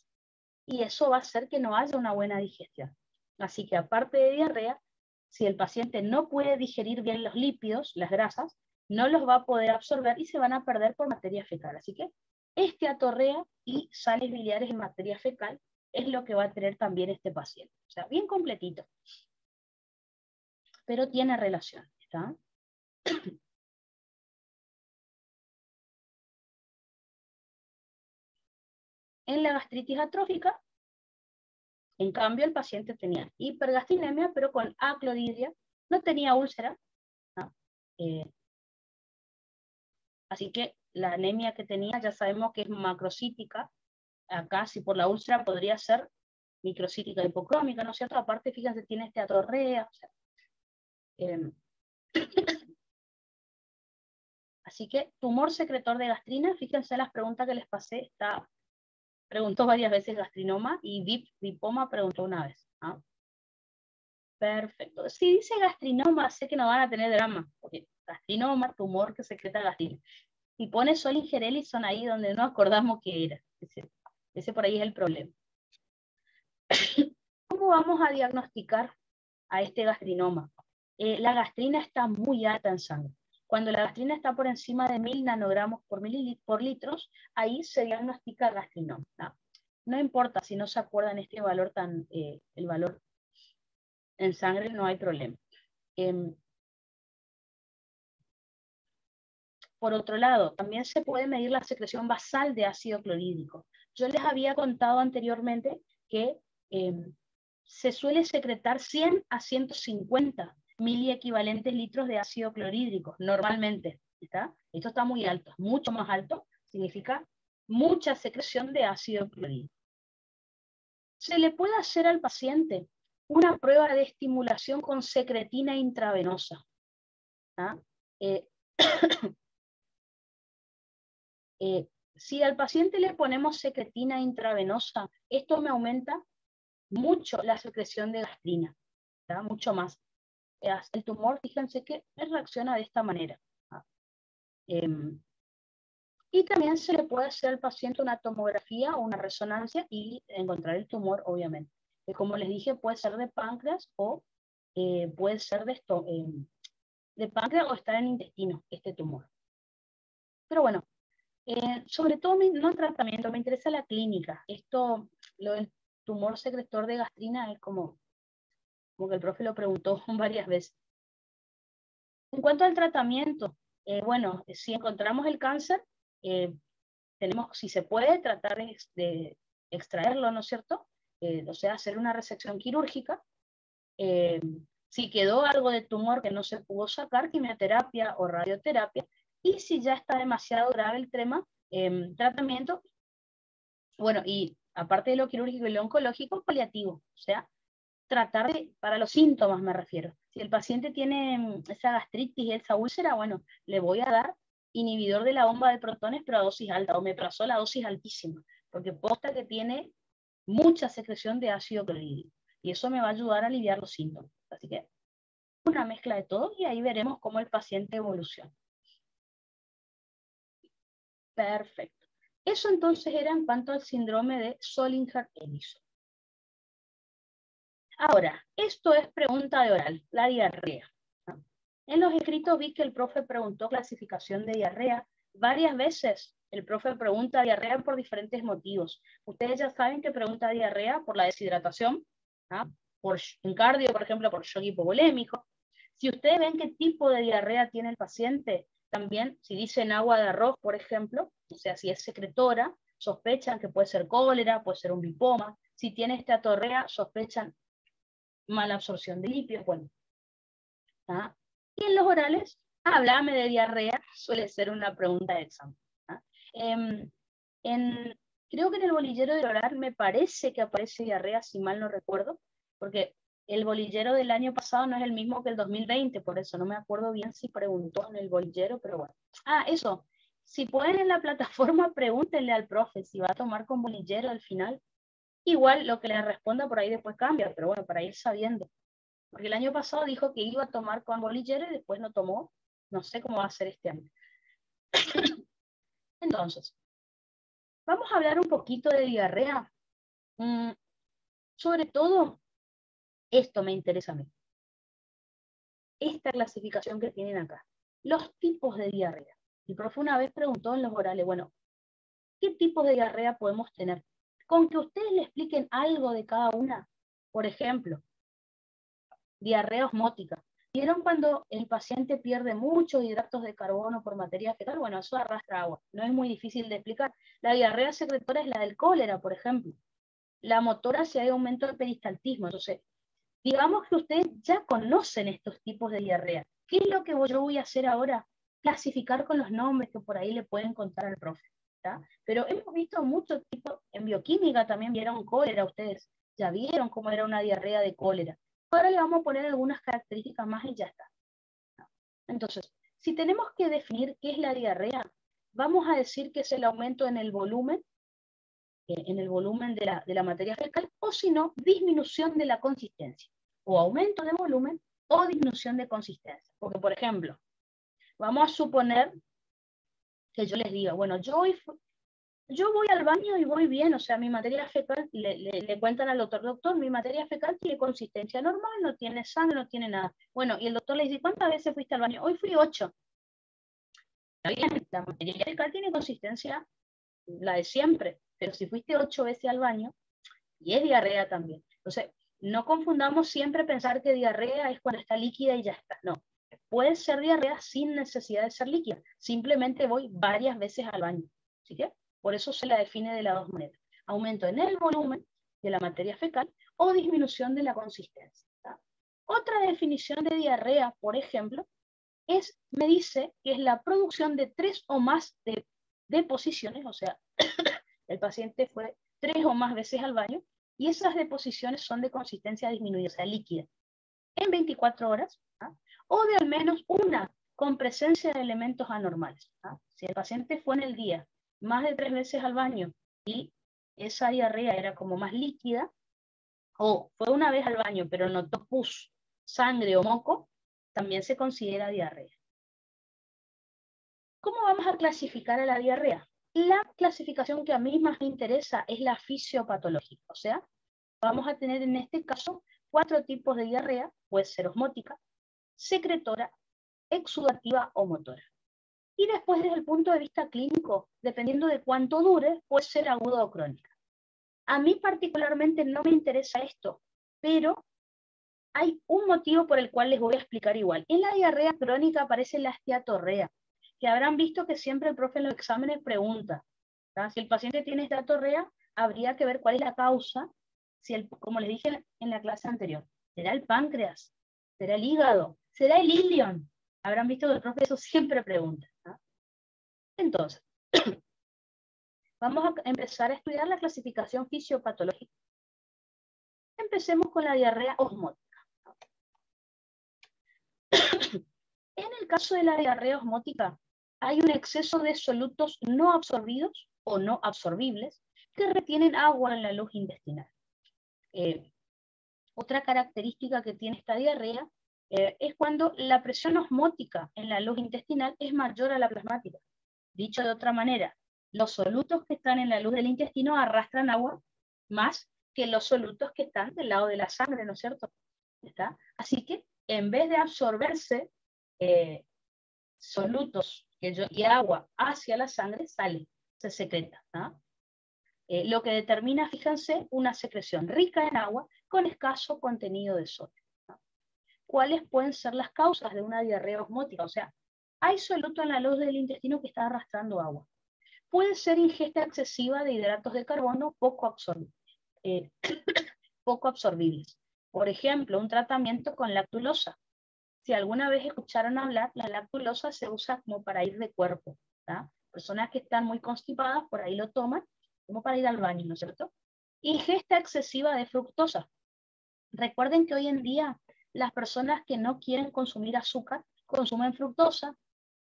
y eso va a hacer que no haya una buena digestión. Así que, aparte de diarrea, si el paciente no puede digerir bien los lípidos, las grasas, no los va a poder absorber y se van a perder por materia fecal. Así que esteatorrea y sales biliares en materia fecal es lo que va a tener también este paciente. O sea, bien completito. Pero tiene relación, ¿está? En la gastritis atrófica, en cambio, el paciente tenía hipergastrinemia, pero con acloridia, no tenía úlcera, ¿no? Así que la anemia que tenía ya sabemos que es macrocítica. Acá, si por la úlcera, podría ser microcítica hipocrómica, ¿no es cierto? Aparte, fíjense, tiene esteatorrea. O sea, así que tumor secretor de gastrina, fíjense las preguntas que les pasé, preguntó varias veces gastrinoma y vipoma preguntó una vez. ¿Ah? Perfecto. Si dice gastrinoma, sé que no van a tener drama, porque gastrinoma, tumor que secreta gastrina. Y pone Solingerelli, son ahí donde no acordamos que era. Ese por ahí es el problema. ¿Cómo vamos a diagnosticar a este gastrinoma? La gastrina está muy alta en sangre. Cuando la gastrina está por encima de 1000 nanogramos por litros, ahí se diagnostica gastrinoma. No importa si no se acuerdan este valor el valor en sangre, no hay problema. Por otro lado, también se puede medir la secreción basal de ácido clorhídrico. Yo les había contado anteriormente que se suele secretar 100 a 150 miliequivalentes litros de ácido clorhídrico, normalmente. ¿Está? Esto está muy alto, mucho más alto, significa mucha secreción de ácido clorhídrico. Se le puede hacer al paciente una prueba de estimulación con secretina intravenosa. ¿Ah? Si al paciente le ponemos secretina intravenosa, esto me aumenta mucho la secreción de gastrina, ¿tá? Mucho más. El tumor, fíjense que reacciona de esta manera. Y también se le puede hacer al paciente una tomografía o una resonancia y encontrar el tumor, obviamente. Como les dije, puede ser de páncreas o puede ser de páncreas o estar en intestino, este tumor. Pero bueno, sobre todo no el tratamiento, me interesa la clínica. Esto, lo del tumor secretor de gastrina es como que el profe lo preguntó varias veces. En cuanto al tratamiento, bueno, si encontramos el cáncer, tenemos, si se puede, tratar de extraerlo, ¿no es cierto? O sea, hacer una resección quirúrgica. Si quedó algo de tumor que no se pudo sacar, quimioterapia o radioterapia. Y si ya está demasiado grave el tema, tratamiento, bueno, y aparte de lo quirúrgico y lo oncológico, paliativo, o sea, tratar para los síntomas me refiero. Si el paciente tiene esa gastritis y esa úlcera, bueno, le voy a dar inhibidor de la bomba de protones, pero a dosis alta, o omeprazol a dosis altísima, porque posta que tiene mucha secreción de ácido clorhídrico, y eso me va a ayudar a aliviar los síntomas. Así que una mezcla de todo, y ahí veremos cómo el paciente evoluciona. Perfecto. Eso entonces era en cuanto al síndrome de Zollinger-Ellison. Ahora, esto es pregunta de oral, la diarrea. En los escritos vi que el profe preguntó clasificación de diarrea. Varias veces el profe pregunta diarrea por diferentes motivos. Ustedes ya saben que pregunta diarrea por la deshidratación, en cardio, por ejemplo, por shock hipovolémico. Si ustedes ven qué tipo de diarrea tiene el paciente, también si dicen agua de arroz, por ejemplo, o sea, si es secretora, sospechan que puede ser cólera, puede ser un lipoma. Si tiene esteatorrea, sospechan mala absorción de lípidos. Bueno, y en los orales, háblame de diarrea, suele ser una pregunta de examen. Creo que en el bolillero del oral me parece que aparece diarrea, si mal no recuerdo, porque el bolillero del año pasado no es el mismo que el 2020, por eso no me acuerdo bien si preguntó en el bolillero, pero bueno. Eso, si pueden en la plataforma, pregúntenle al profe si va a tomar con bolillero al final. Igual lo que le responda por ahí después cambia, pero bueno, para ir sabiendo. Porque el año pasado dijo que iba a tomar con bolillero y después no tomó. No sé cómo va a ser este año. Entonces, vamos a hablar un poquito de diarrea. Sobre todo, esto me interesa a mí. Esta clasificación que tienen acá. Los tipos de diarrea. El profe una vez preguntó en los orales, bueno, ¿qué tipos de diarrea podemos tener? Con que ustedes le expliquen algo de cada una. Por ejemplo, diarrea osmótica. ¿Vieron cuando el paciente pierde muchos hidratos de carbono por materia fecal? Bueno, eso arrastra agua. No es muy difícil de explicar. La diarrea secretora es la del cólera, por ejemplo. La motora si hay aumento del peristaltismo. Entonces, digamos que ustedes ya conocen estos tipos de diarrea. ¿Qué es lo que yo voy a hacer ahora? Clasificar con los nombres que por ahí le pueden contar al profe. ¿Tá? Pero hemos visto muchos tipos, en bioquímica también vieron cólera ustedes. Ya vieron cómo era una diarrea de cólera. Ahora le vamos a poner algunas características más y ya está. Entonces, si tenemos que definir qué es la diarrea, vamos a decir que es el aumento en el volumen de la materia fecal, o si no, disminución de la consistencia, o aumento de volumen o disminución de consistencia. Porque, por ejemplo, vamos a suponer que yo les diga, bueno, yo voy al baño y voy bien, o sea, mi materia fecal, le cuentan al doctor, mi materia fecal tiene consistencia normal, no tiene sangre, no tiene nada. Bueno, y el doctor le dice, ¿cuántas veces fuiste al baño? Hoy fui 8. Está bien, la materia fecal tiene consistencia, la de siempre, pero si fuiste 8 veces al baño, y es diarrea también. Entonces, no confundamos siempre pensar que diarrea es cuando está líquida y ya está. No, puede ser diarrea sin necesidad de ser líquida. Simplemente voy varias veces al baño. ¿Sí que? Por eso se la define de las dos maneras. Aumento en el volumen de la materia fecal o disminución de la consistencia. ¿Tá? Otra definición de diarrea, por ejemplo, me dice que es la producción de 3 o más deposiciones, o sea, el paciente fue 3 o más veces al baño, y esas deposiciones son de consistencia disminuida, o sea, líquida, en 24 horas, o de al menos una con presencia de elementos anormales. Si el paciente fue en el día más de 3 veces al baño y esa diarrea era como más líquida, o fue una vez al baño pero notó pus, sangre o moco, también se considera diarrea. ¿Cómo vamos a clasificar a la diarrea? La clasificación que a mí más me interesa es la fisiopatológica, o sea, vamos a tener en este caso 4 tipos de diarrea, puede ser osmótica, secretora, exudativa o motora. Y después, desde el punto de vista clínico, dependiendo de cuánto dure, puede ser aguda o crónica. A mí particularmente no me interesa esto, pero hay un motivo por el cual les voy a explicar igual. En la diarrea crónica aparece la esteatorrea, que habrán visto que siempre el profe en los exámenes pregunta, ¿tá? Si el paciente tiene esteatorrea, habría que ver cuál es la causa, como les dije en la clase anterior, ¿será el páncreas? ¿Será el hígado? ¿Será el ilion? Habrán visto que el profe eso siempre pregunta, ¿tá? Entonces, vamos a empezar a estudiar la clasificación fisiopatológica. Empecemos con la diarrea osmótica. En el caso de la diarrea osmótica, hay un exceso de solutos no absorbidos o no absorbibles que retienen agua en la luz intestinal. Otra característica que tiene esta diarrea es cuando la presión osmótica en la luz intestinal es mayor a la plasmática. Dicho de otra manera, los solutos que están en la luz del intestino arrastran agua más que los solutos que están del lado de la sangre, ¿no es cierto? ¿Está? Así que en vez de absorberse solutos y agua hacia la sangre, sale, se secreta. Lo que determina, fíjense, una secreción rica en agua con escaso contenido de sodio. ¿Cuáles pueden ser las causas de una diarrea osmótica? O sea, hay soluto en la luz del intestino que está arrastrando agua. Puede ser ingesta excesiva de hidratos de carbono poco absorbibles. Por ejemplo, un tratamiento con lactulosa. Si alguna vez escucharon hablar, la lactulosa se usa como para ir de cuerpo. ¿tá? Personas que están muy constipadas, por ahí lo toman como para ir al baño, ¿no es cierto? Ingesta excesiva de fructosa. Recuerden que hoy en día las personas que no quieren consumir azúcar consumen fructosa,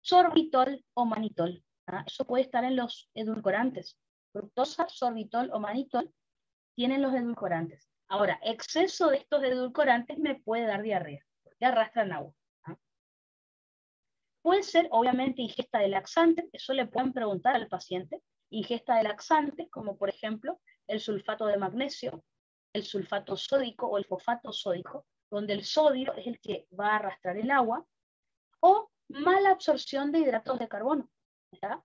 sorbitol o manitol. Eso puede estar en los edulcorantes. Fructosa, sorbitol o manitol tienen los edulcorantes. Ahora, exceso de estos edulcorantes me puede dar diarrea, porque arrastran agua. Puede ser, obviamente, ingesta de laxantes, eso le pueden preguntar al paciente, ingesta de laxantes, como por ejemplo el sulfato de magnesio, el sulfato sódico o el fosfato sódico, donde el sodio es el que va a arrastrar el agua, o mala absorción de hidratos de carbono. ¿verdad?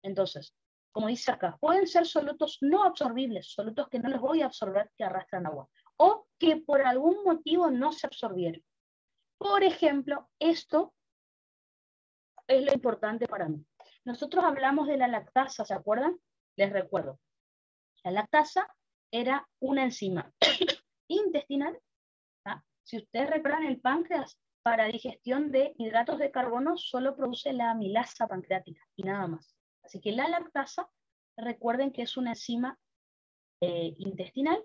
Entonces, como dice acá, pueden ser solutos no absorbibles, solutos que no los voy a absorber, que arrastran agua, o que por algún motivo no se absorbieron. Por ejemplo, esto es lo importante para mí. Nosotros hablamos de la lactasa, ¿se acuerdan? Les recuerdo. La lactasa era una enzima intestinal. Si ustedes recuerdan, el páncreas para digestión de hidratos de carbono solo produce la amilasa pancreática y nada más. Así que la lactasa, recuerden que es una enzima intestinal.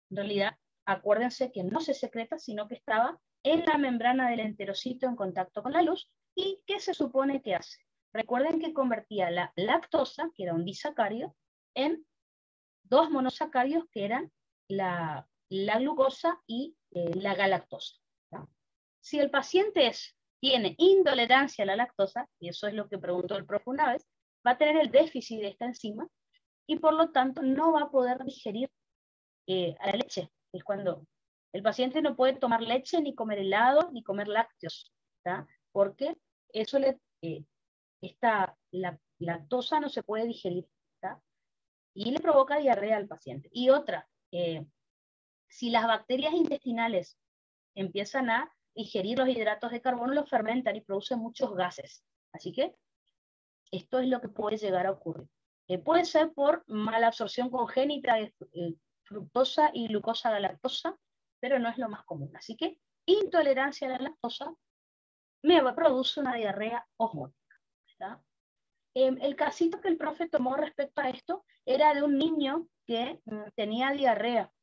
En realidad, acuérdense que no se secreta, sino que estaba en la membrana del enterocito en contacto con la luz. ¿Y qué se supone que hace? Recuerden que convertía la lactosa, que era un disacárido, en 2 monosacáridos que eran la glucosa y la galactosa. ¿tá? Si el paciente tiene intolerancia a la lactosa, y eso es lo que preguntó el profe una vez, va a tener el déficit de esta enzima y por lo tanto no va a poder digerir a la leche. Es cuando el paciente no puede tomar leche, ni comer helado, ni comer lácteos, ¿tá? Porque eso la lactosa no se puede digerir, ¿tá? Y le provoca diarrea al paciente. Y otra, si las bacterias intestinales empiezan a digerir los hidratos de carbono, los fermentan y producen muchos gases. Así que esto es lo que puede llegar a ocurrir. Puede ser por mala absorción congénita de fructosa y glucosa galactosa, pero no es lo más común. Así que intolerancia a la lactosa me produce una diarrea osmótica. ¿Está? El casito que el profe tomó respecto a esto era de un niño que tenía diarrea,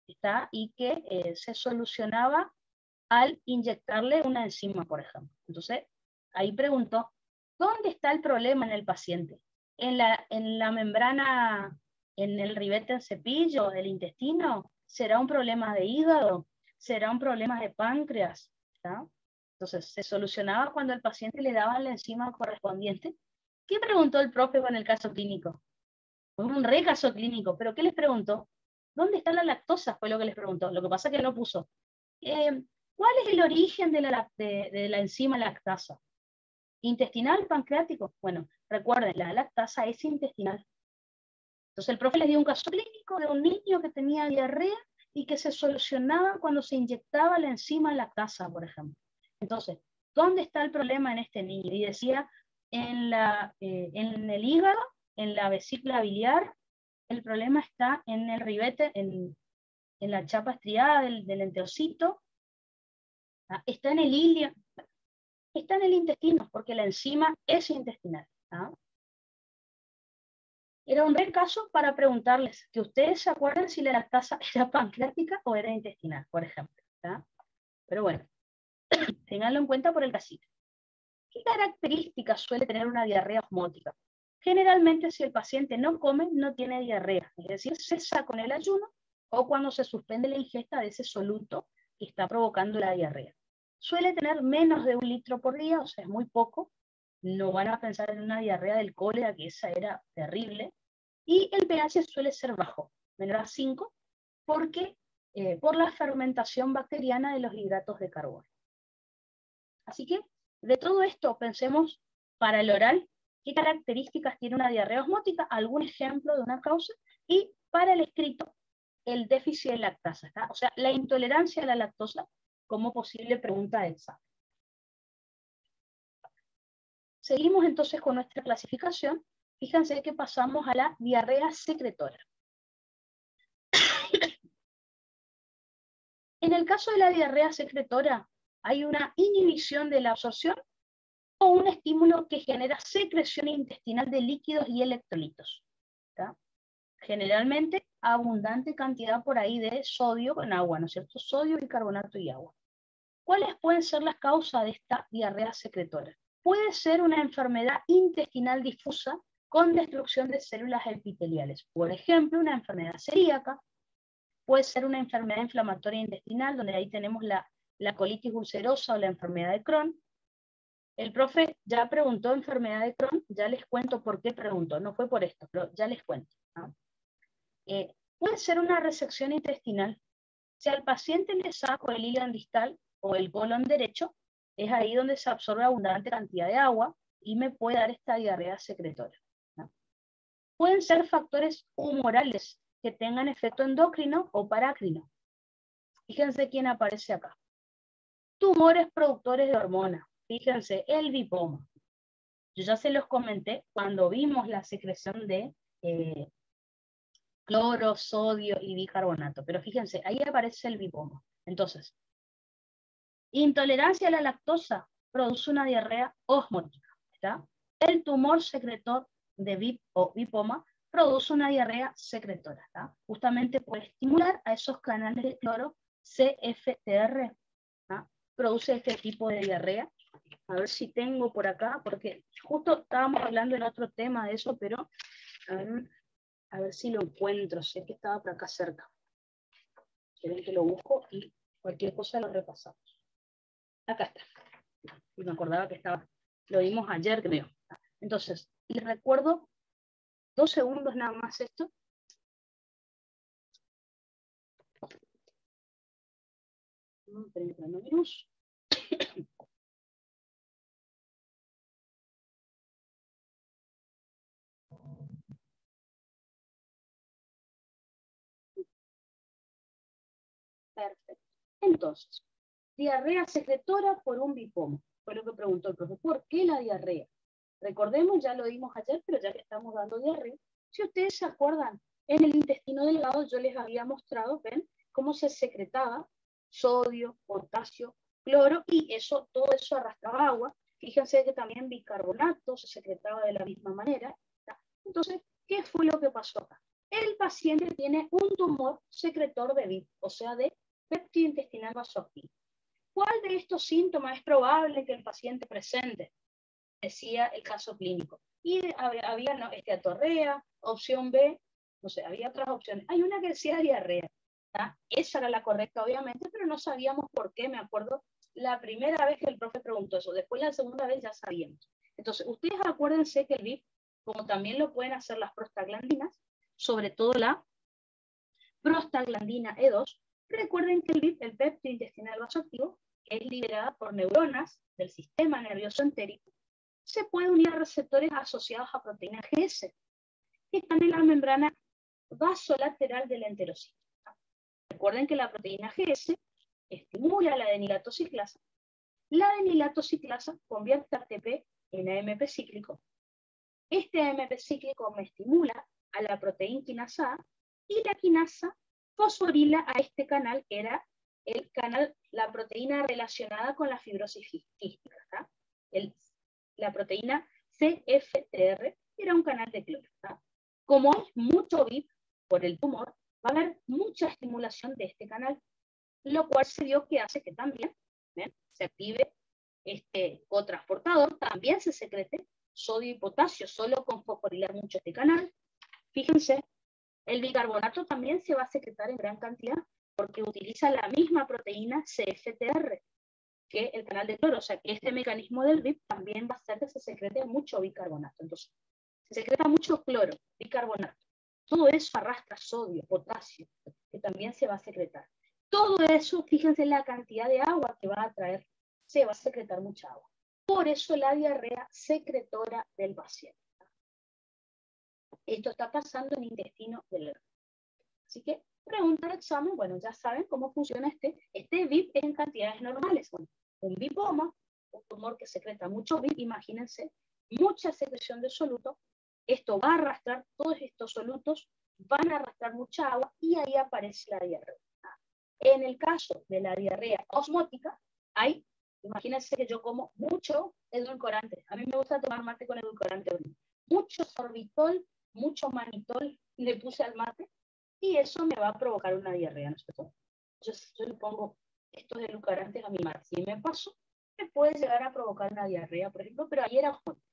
¿está? Y que se solucionaba al inyectarle una enzima, por ejemplo. Entonces, ahí preguntó, ¿dónde está el problema en el paciente? ¿En la membrana, en el ribete del cepillo, del intestino? ¿Será un problema de hígado? ¿Será un problema de páncreas? ¿Está? Entonces, se solucionaba cuando el paciente le daba la enzima correspondiente. ¿Qué preguntó el profe con el caso clínico? Fue un re caso clínico, pero ¿qué les preguntó? ¿Dónde está la lactosa? Fue lo que les preguntó. Lo que pasa es que no puso. ¿Cuál es el origen de la enzima lactasa? ¿Intestinal, pancreático? Bueno, recuerden, la lactasa es intestinal. Entonces el profe les dio un caso clínico de un niño que tenía diarrea y que se solucionaba cuando se inyectaba la enzima lactasa, por ejemplo. Entonces, ¿dónde está el problema en este niño? Y decía, en el hígado, en la vesícula biliar, el problema está en el ribete, en la chapa estriada del enterocito, está en el ilio, está en el intestino, porque la enzima es intestinal. ¿Ah? Era un buen caso para preguntarles, que ustedes se acuerden si la lactasa era pancreática o era intestinal, por ejemplo. ¿Ah? Pero bueno, ténganlo en cuenta por el casito. ¿Qué características suele tener una diarrea osmótica? Generalmente, si el paciente no come, no tiene diarrea, es decir, cesa con el ayuno o cuando se suspende la ingesta de ese soluto que está provocando la diarrea. Suele tener menos de 1 litro por día, o sea, es muy poco. No van a pensar en una diarrea del cólera, que esa era terrible. Y el pH suele ser bajo, menor a 5, porque por la fermentación bacteriana de los hidratos de carbono. Así que, de todo esto, pensemos para el oral, qué características tiene una diarrea osmótica, algún ejemplo de una causa, y para el escrito, el déficit de lactasa, ¿está? O sea, la intolerancia a la lactosa como posible pregunta de examen. Seguimos entonces con nuestra clasificación. Fíjense que pasamos a la diarrea secretora. En el caso de la diarrea secretora, hay una inhibición de la absorción o un estímulo que genera secreción intestinal de líquidos y electrolitos. ¿Está? Generalmente, abundante cantidad por ahí de sodio con agua, ¿no es cierto? Sodio, bicarbonato y agua. ¿Cuáles pueden ser las causas de esta diarrea secretora? Puede ser una enfermedad intestinal difusa con destrucción de células epiteliales. Por ejemplo, una enfermedad celíaca. Puede ser una enfermedad inflamatoria intestinal, donde ahí tenemos la colitis ulcerosa o la enfermedad de Crohn. El profe ya preguntó enfermedad de Crohn, ya les cuento por qué preguntó, no fue por esto, pero ya les cuento. ¿No? Puede ser una resección intestinal. Si al paciente le saco el hígado distal o el colon derecho, es ahí donde se absorbe abundante cantidad de agua y me puede dar esta diarrea secretora. ¿No? Pueden ser factores humorales que tengan efecto endocrino o parácrino. Fíjense quién aparece acá. Tumores productores de hormonas. Fíjense, el lipoma. Yo ya se los comenté cuando vimos la secreción de cloro, sodio y bicarbonato. Pero fíjense, ahí aparece el lipoma. Entonces, intolerancia a la lactosa produce una diarrea osmótica. ¿Está? El tumor secretor de VIP o lipoma produce una diarrea secretora. ¿Está? Justamente puede estimular a esos canales de cloro CFTR. ¿Está? Produce este tipo de diarrea. A ver si tengo por acá, porque justo estábamos hablando en otro tema de eso, pero a ver si lo encuentro. Sé que estaba por acá cerca. Quieren que lo busco y cualquier cosa lo repasamos. Acá está. Y me acordaba que estaba. Lo vimos ayer, creo. Entonces, les recuerdo 2 segundos nada más esto. Perfecto. Entonces, diarrea secretora por un lipoma. Fue lo que preguntó el profesor. ¿Por qué la diarrea? Recordemos, ya lo dimos ayer, pero ya que estamos dando diarrea, si ustedes se acuerdan, en el intestino delgado yo les había mostrado, ven, cómo se secretaba sodio, potasio, cloro, y todo eso arrastraba agua. Fíjense que también bicarbonato se secretaba de la misma manera. Entonces, ¿qué fue lo que pasó acá? El paciente tiene un tumor secretor de VIP, o sea, de péptido intestinal vasoactivo. ¿Cuál de estos síntomas es probable que el paciente presente? Decía el caso clínico. Y había atorrea, opción B, no sé, había otras opciones. Hay una que decía diarrea. Esa era la correcta, obviamente, pero no sabíamos por qué. Me acuerdo la primera vez que el profe preguntó eso. Después la segunda vez ya sabíamos. Entonces, ustedes acuérdense que el VIP, como también lo pueden hacer las prostaglandinas, sobre todo la prostaglandina E2, recuerden que el VIP, el péptido intestinal vasoactivo, es liberada por neuronas del sistema nervioso entérico, se puede unir a receptores asociados a proteína GS, que están en la membrana vasolateral del enterocito. Recuerden que la proteína GS estimula la adenilatociclasa. La adenilatociclasa convierte ATP en AMP cíclico. Este AMP cíclico me estimula a la proteína quinasa A, y la quinasa fosforila a este canal, que era la proteína relacionada con la fibrosis quística. La proteína CFTR era un canal de cloro. Como hay mucho VIP por el tumor, va a haber mucha estimulación de este canal, lo cual se dio que hace que también se active este cotransportador, también se secrete sodio y potasio, solo con fosforilar mucho este canal. Fíjense, el bicarbonato también se va a secretar en gran cantidad porque utiliza la misma proteína CFTR que el canal de cloro, o sea que este mecanismo del VIP también va a hacer que se secrete mucho bicarbonato. Entonces, se secreta mucho cloro, bicarbonato. Todo eso arrastra sodio, potasio, que también se va a secretar. Todo eso, fíjense la cantidad de agua que va a traer, se va a secretar mucha agua. Por eso la diarrea secretora del paciente. Esto está pasando en el intestino delgado. Así que, pregunta del examen, bueno, ya saben cómo funciona este VIP en cantidades normales. Bueno, un VIPoma, un tumor que secreta mucho VIP, imagínense, mucha secreción de soluto, esto va a arrastrar, todos estos solutos van a arrastrar mucha agua y ahí aparece la diarrea. En el caso de la diarrea osmótica, imagínense que yo como mucho edulcorante. A mí me gusta tomar mate con edulcorante. Mucho sorbitol, mucho manitol le puse al mate y eso me va a provocar una diarrea, ¿no es cierto? Yo le pongo estos edulcorantes a mi mate. Si me paso, me puede llegar a provocar una diarrea, por ejemplo, pero ahí era osmótica.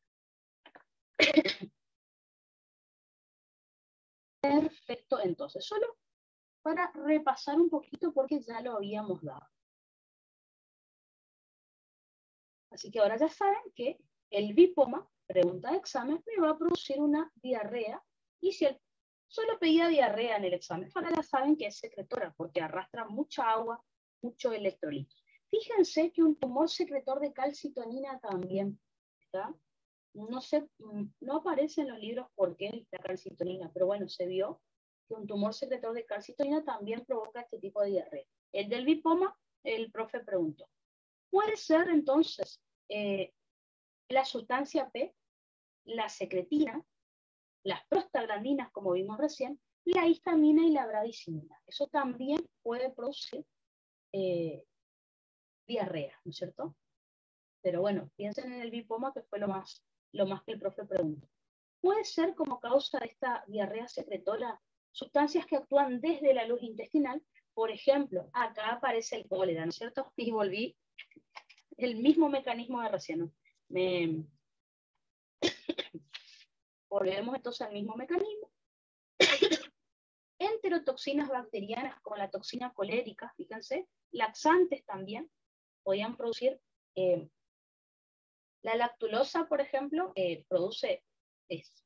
Perfecto, entonces, solo para repasar un poquito porque ya lo habíamos dado. Así que ahora ya saben que el VIPoma, pregunta de examen, me va a producir una diarrea, y si solo pedía diarrea en el examen, ahora ya saben que es secretora porque arrastra mucha agua, mucho electrolito. Fíjense que un tumor secretor de calcitonina también, ¿está? No sé, no aparece en los libros por qué la calcitonina, pero bueno, se vio que un tumor secretor de calcitonina también provoca este tipo de diarrea. El del VIPoma, el profe preguntó. Puede ser entonces la sustancia P, la secretina, las prostaglandinas, como vimos recién, la histamina y la bradicimina. Eso también puede producir diarrea, ¿no es cierto? Pero bueno, piensen en el VIPoma, que fue lo más que el profe preguntó. Puede ser como causa de esta diarrea secretora sustancias que actúan desde la luz intestinal. Por ejemplo, acá aparece el cólera, ¿no es cierto? Y volví el mismo mecanismo de recién, ¿no? Volvemos entonces al mismo mecanismo. Enterotoxinas bacterianas como la toxina colérica, fíjense, laxantes también, podían producir, la lactulosa, por ejemplo,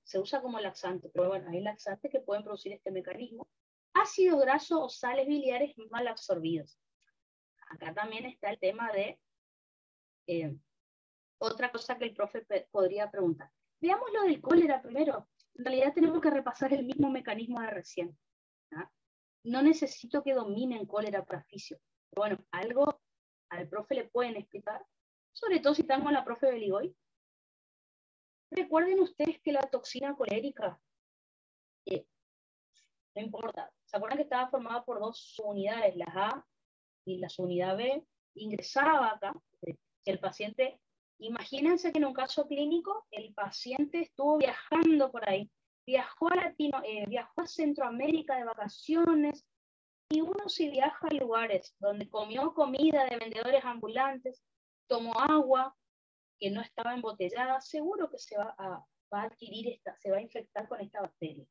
se usa como laxante, pero bueno, hay laxantes que pueden producir este mecanismo. Ácido graso o sales biliares mal absorbidos. Acá también está el tema de otra cosa que el profe podría preguntar. Veamos lo del cólera primero. En realidad tenemos que repasar el mismo mecanismo de recién. No necesito que dominen cólera praficio. Pero bueno, algo al profe le pueden explicar, sobre todo si están con la profe Beligoy. Recuerden ustedes que la toxina colérica no importa. ¿Se acuerdan que estaba formada por dos subunidades, la A y la subunidad B? Ingresaba acá, si el paciente, imagínense que en un caso clínico, el paciente estuvo viajando por ahí, viajó a Centroamérica de vacaciones, y uno si viaja a lugares donde comió comida de vendedores ambulantes, tomó agua que no estaba embotellada, seguro que se va a adquirir se va a infectar con esta bacteria.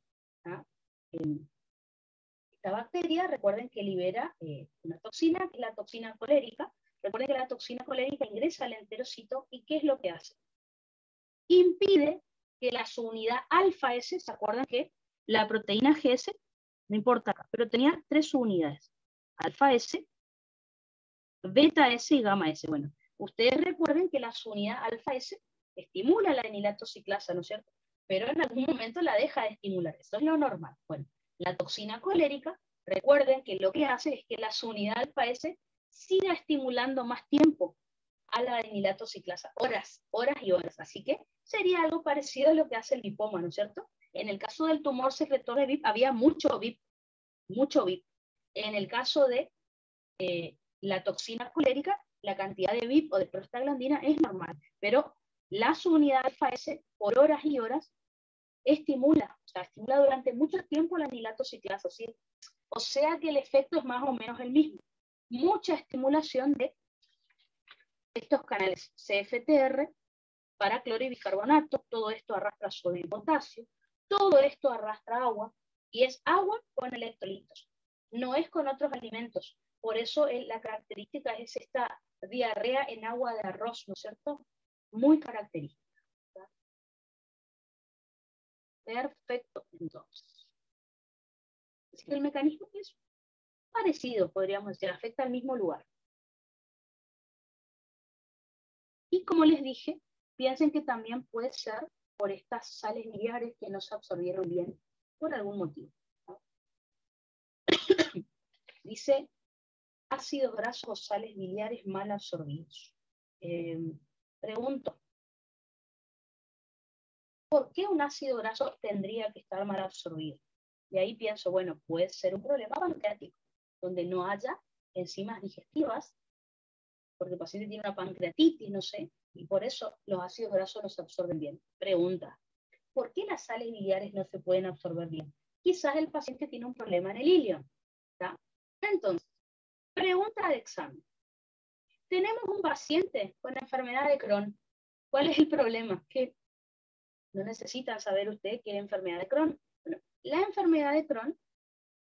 ¿Ah? Esta bacteria, recuerden que libera una toxina, que es la toxina colérica. Recuerden que la toxina colérica ingresa al enterocito, y ¿qué es lo que hace? Impide que la subunidad alfa S, ¿se acuerdan que la proteína GS, no importa acá, pero tenía tres subunidades, alfa S, beta S y gamma S? Bueno, ustedes recuerden que la subunidad alfa S estimula la enilato ciclasa, ¿no es cierto? Pero en algún momento la deja de estimular, eso es lo normal. Bueno, la toxina colérica, recuerden que lo que hace es que la subunidad alfa S siga estimulando más tiempo a la enilato ciclasa, horas y horas. Así que sería algo parecido a lo que hace el lipoma, ¿no es cierto? En el caso del tumor secretor de VIP había mucho VIP. En el caso de la toxina colérica, la cantidad de VIP o de prostaglandina es normal, pero la subunidad alfa S por horas y horas estimula durante mucho tiempo la enilato ciclasa, ¿sí? O sea que el efecto es más o menos el mismo. Mucha estimulación de estos canales CFTR para cloro y bicarbonato, todo esto arrastra sodio y potasio, todo esto arrastra agua, y es agua con electrolitos, no es con otros alimentos. Por eso la característica es esta diarrea en agua de arroz, ¿no es cierto? Muy característica. Perfecto, entonces. Así que el mecanismo es parecido, podríamos decir, afecta al mismo lugar. Y como les dije, piensen que también puede ser por estas sales biliares que no se absorbieron bien por algún motivo, ¿no? Dice, ácidos grasos o sales biliares mal absorbidos. Pregunto, ¿por qué un ácido graso tendría que estar mal absorbido? Y ahí pienso, bueno, puede ser un problema pancreático, donde no haya enzimas digestivas, porque el paciente tiene una pancreatitis, no sé, y por eso los ácidos grasos no se absorben bien. Pregunta, ¿por qué las sales biliares no se pueden absorber bien? Quizás el paciente tiene un problema en el ilion, ¿tá? Entonces, pregunta de examen. Tenemos un paciente con enfermedad de Crohn. ¿Cuál es el problema? Que no necesitan saber ustedes qué es enfermedad de Crohn. Bueno, la enfermedad de Crohn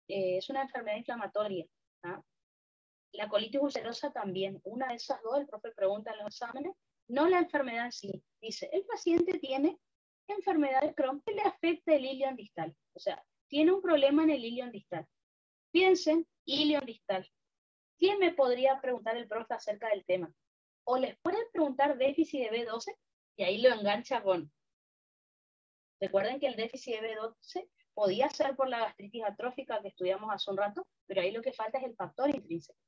es una enfermedad inflamatoria, ¿tá? La colitis ulcerosa también. Una de esas dos, el profe pregunta en los exámenes, no la enfermedad en sí. Dice, el paciente tiene enfermedad de Crohn que le afecta el ilion distal. O sea, tiene un problema en el ilion distal. Piensen, ilion distal. ¿Quién me podría preguntar el profe acerca del tema? O les pueden preguntar déficit de B12 y ahí lo engancha con. Recuerden que el déficit de B12 podía ser por la gastritis atrófica que estudiamos hace un rato, pero ahí lo que falta es el factor intrínseco.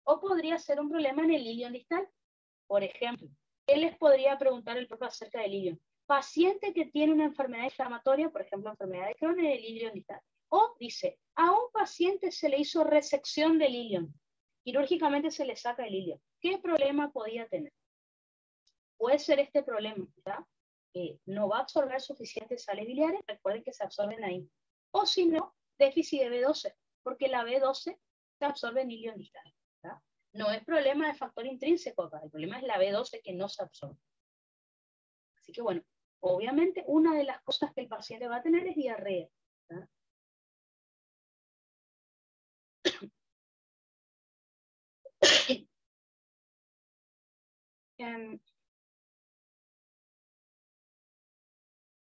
O podría ser un problema en el ilion distal. Por ejemplo, ¿qué les podría preguntar el profe acerca del ilion? Paciente que tiene una enfermedad inflamatoria, por ejemplo, enfermedad de Crohn en el ilion distal. O dice, a un paciente se le hizo resección del ilion. Quirúrgicamente se le saca el ilion. ¿Qué problema podía tener? Puede ser este problema, ¿verdad? No va a absorber suficientes sales biliares, recuerden que se absorben ahí. O si no, déficit de B12, porque la B12 se absorbe en ilion distal, ¿verdad? No es problema de factor intrínseco acá, el problema es la B12 que no se absorbe. Así que bueno, obviamente una de las cosas que el paciente va a tener es diarrea, ¿verdad?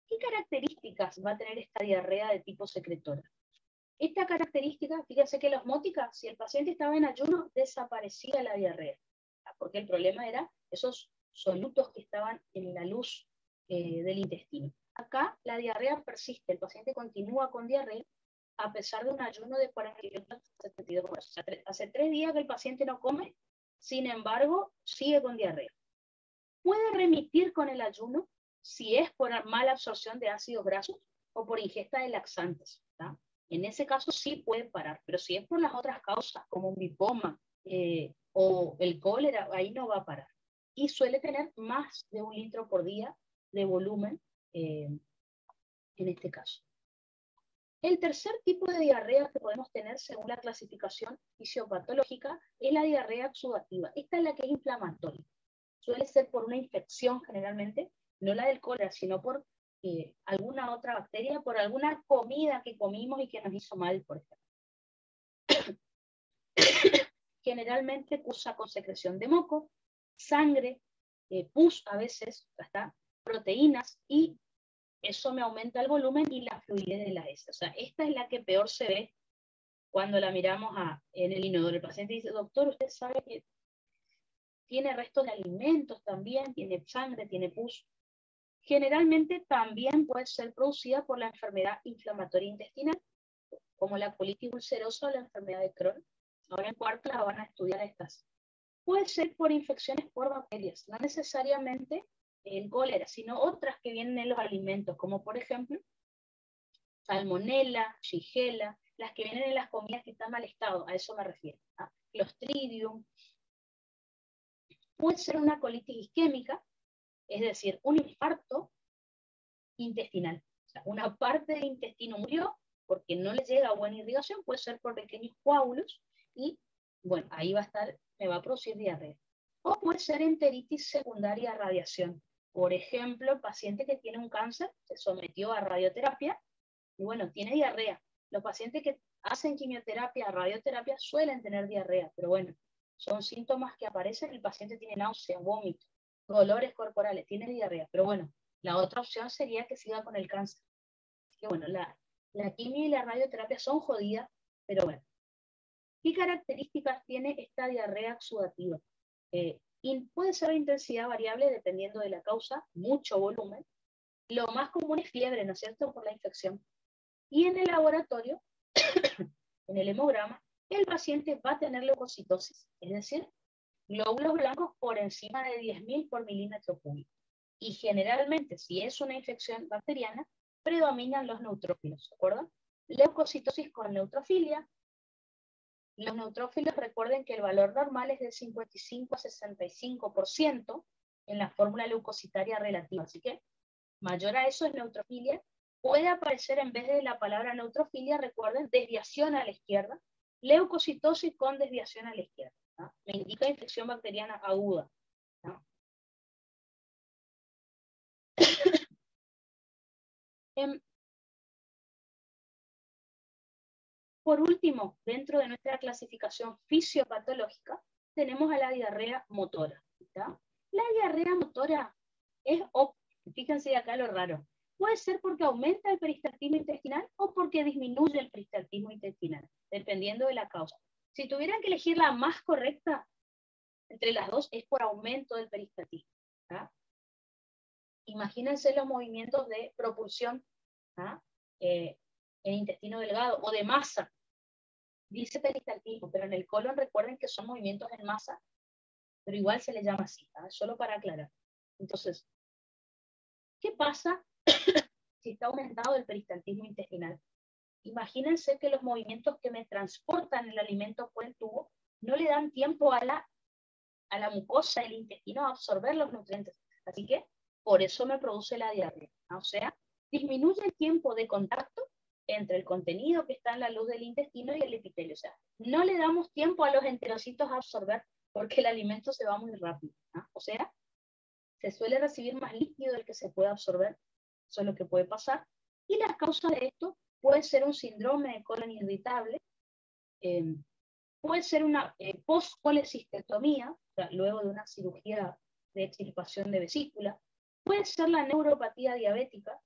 ¿Qué características va a tener esta diarrea de tipo secretora? Esta característica, fíjense que la osmótica, si el paciente estaba en ayuno, desaparecía la diarrea, porque el problema era esos solutos que estaban en la luz del intestino. Acá la diarrea persiste, el paciente continúa con diarrea a pesar de un ayuno de 48 a 72 horas. O sea, hace 3 días que el paciente no come, sin embargo, sigue con diarrea. Puede remitir con el ayuno si es por mala absorción de ácidos grasos o por ingesta de laxantes, ¿tá? En ese caso sí puede parar, pero si es por las otras causas, como un lipoma o el cólera, ahí no va a parar. Y suele tener más de 1 litro por día de volumen en este caso. El tercer tipo de diarrea que podemos tener según la clasificación fisiopatológica es la diarrea exudativa. Esta es la que es inflamatoria. Suele ser por una infección generalmente, no la del cólera, sino por alguna otra bacteria, por alguna comida que comimos y que nos hizo mal, por ejemplo. Generalmente cursa con secreción de moco, sangre, pus a veces, hasta proteínas, y eso me aumenta el volumen y la fluidez de la heces. O sea, esta es la que peor se ve cuando la miramos en el inodoro. El paciente dice, doctor, usted sabe que tiene restos de alimentos también, tiene sangre, tiene pus. Generalmente también puede ser producida por la enfermedad inflamatoria intestinal, como la colitis ulcerosa o la enfermedad de Crohn. Ahora en cuarto las van a estudiar estas. Puede ser por infecciones por bacterias, no necesariamente el cólera, sino otras que vienen en los alimentos, como por ejemplo salmonella, shigella, las que vienen en las comidas que están en mal estado, a eso me refiero. Clostridium. Puede ser una colitis isquémica, es decir, un infarto intestinal. O sea, una parte del intestino murió porque no le llega buena irrigación, puede ser por pequeños coágulos, y bueno, ahí va a estar, me va a producir diarrea. O puede ser enteritis secundaria a radiación. Por ejemplo, el paciente que tiene un cáncer se sometió a radioterapia y bueno, tiene diarrea. Los pacientes que hacen quimioterapia, radioterapia, suelen tener diarrea, pero bueno, son síntomas que aparecen, el paciente tiene náusea, vómito, dolores corporales, tiene diarrea, pero bueno, la otra opción sería que siga con el cáncer. Así que bueno, la quimio y la radioterapia son jodidas, pero bueno. ¿Qué características tiene esta diarrea exudativa? Puede ser de intensidad variable dependiendo de la causa, mucho volumen. Lo más común es fiebre, ¿no es cierto?, por la infección. Y en el laboratorio, en el hemograma, el paciente va a tener leucocitosis, es decir, glóbulos blancos por encima de 10.000 por milímetro cúbico. Y generalmente, si es una infección bacteriana, predominan los neutrófilos, ¿de acuerdo? Leucocitosis con neutrofilia. Los neutrófilos, recuerden que el valor normal es de 55 a 65% en la fórmula leucocitaria relativa, así que mayor a eso es neutrofilia. Puede aparecer en vez de la palabra neutrofilia, recuerden, desviación a la izquierda, leucocitosis con desviación a la izquierda, ¿no? Me indica infección bacteriana aguda, ¿no? Por último, dentro de nuestra clasificación fisiopatológica, tenemos a la diarrea motora, ¿está? La diarrea motora es, fíjense acá lo raro, puede ser porque aumenta el peristaltismo intestinal o porque disminuye el peristaltismo intestinal, dependiendo de la causa. Si tuvieran que elegir la más correcta entre las dos, es por aumento del peristaltismo, ¿tá? Imagínense los movimientos de propulsión, ¿tá? En intestino delgado o de masa. Dice peristaltismo, pero en el colon recuerden que son movimientos en masa, pero igual se le llama así, ¿tá? Solo para aclarar. Entonces, ¿qué pasa si está aumentado el peristaltismo intestinal? Imagínense que los movimientos que me transportan el alimento por el tubo no le dan tiempo a la mucosa del intestino a absorber los nutrientes. Así que por eso me produce la diarrea, ¿no? O sea, disminuye el tiempo de contacto entre el contenido que está en la luz del intestino y el epitelio. O sea, no le damos tiempo a los enterocitos a absorber porque el alimento se va muy rápido, ¿no? O sea, se suele recibir más líquido del que se puede absorber. Eso es lo que puede pasar. Y las causas de esto puede ser un síndrome de colon irritable, puede ser una post-colecistectomía, o sea, luego de una cirugía de extirpación de vesícula, puede ser la neuropatía diabética,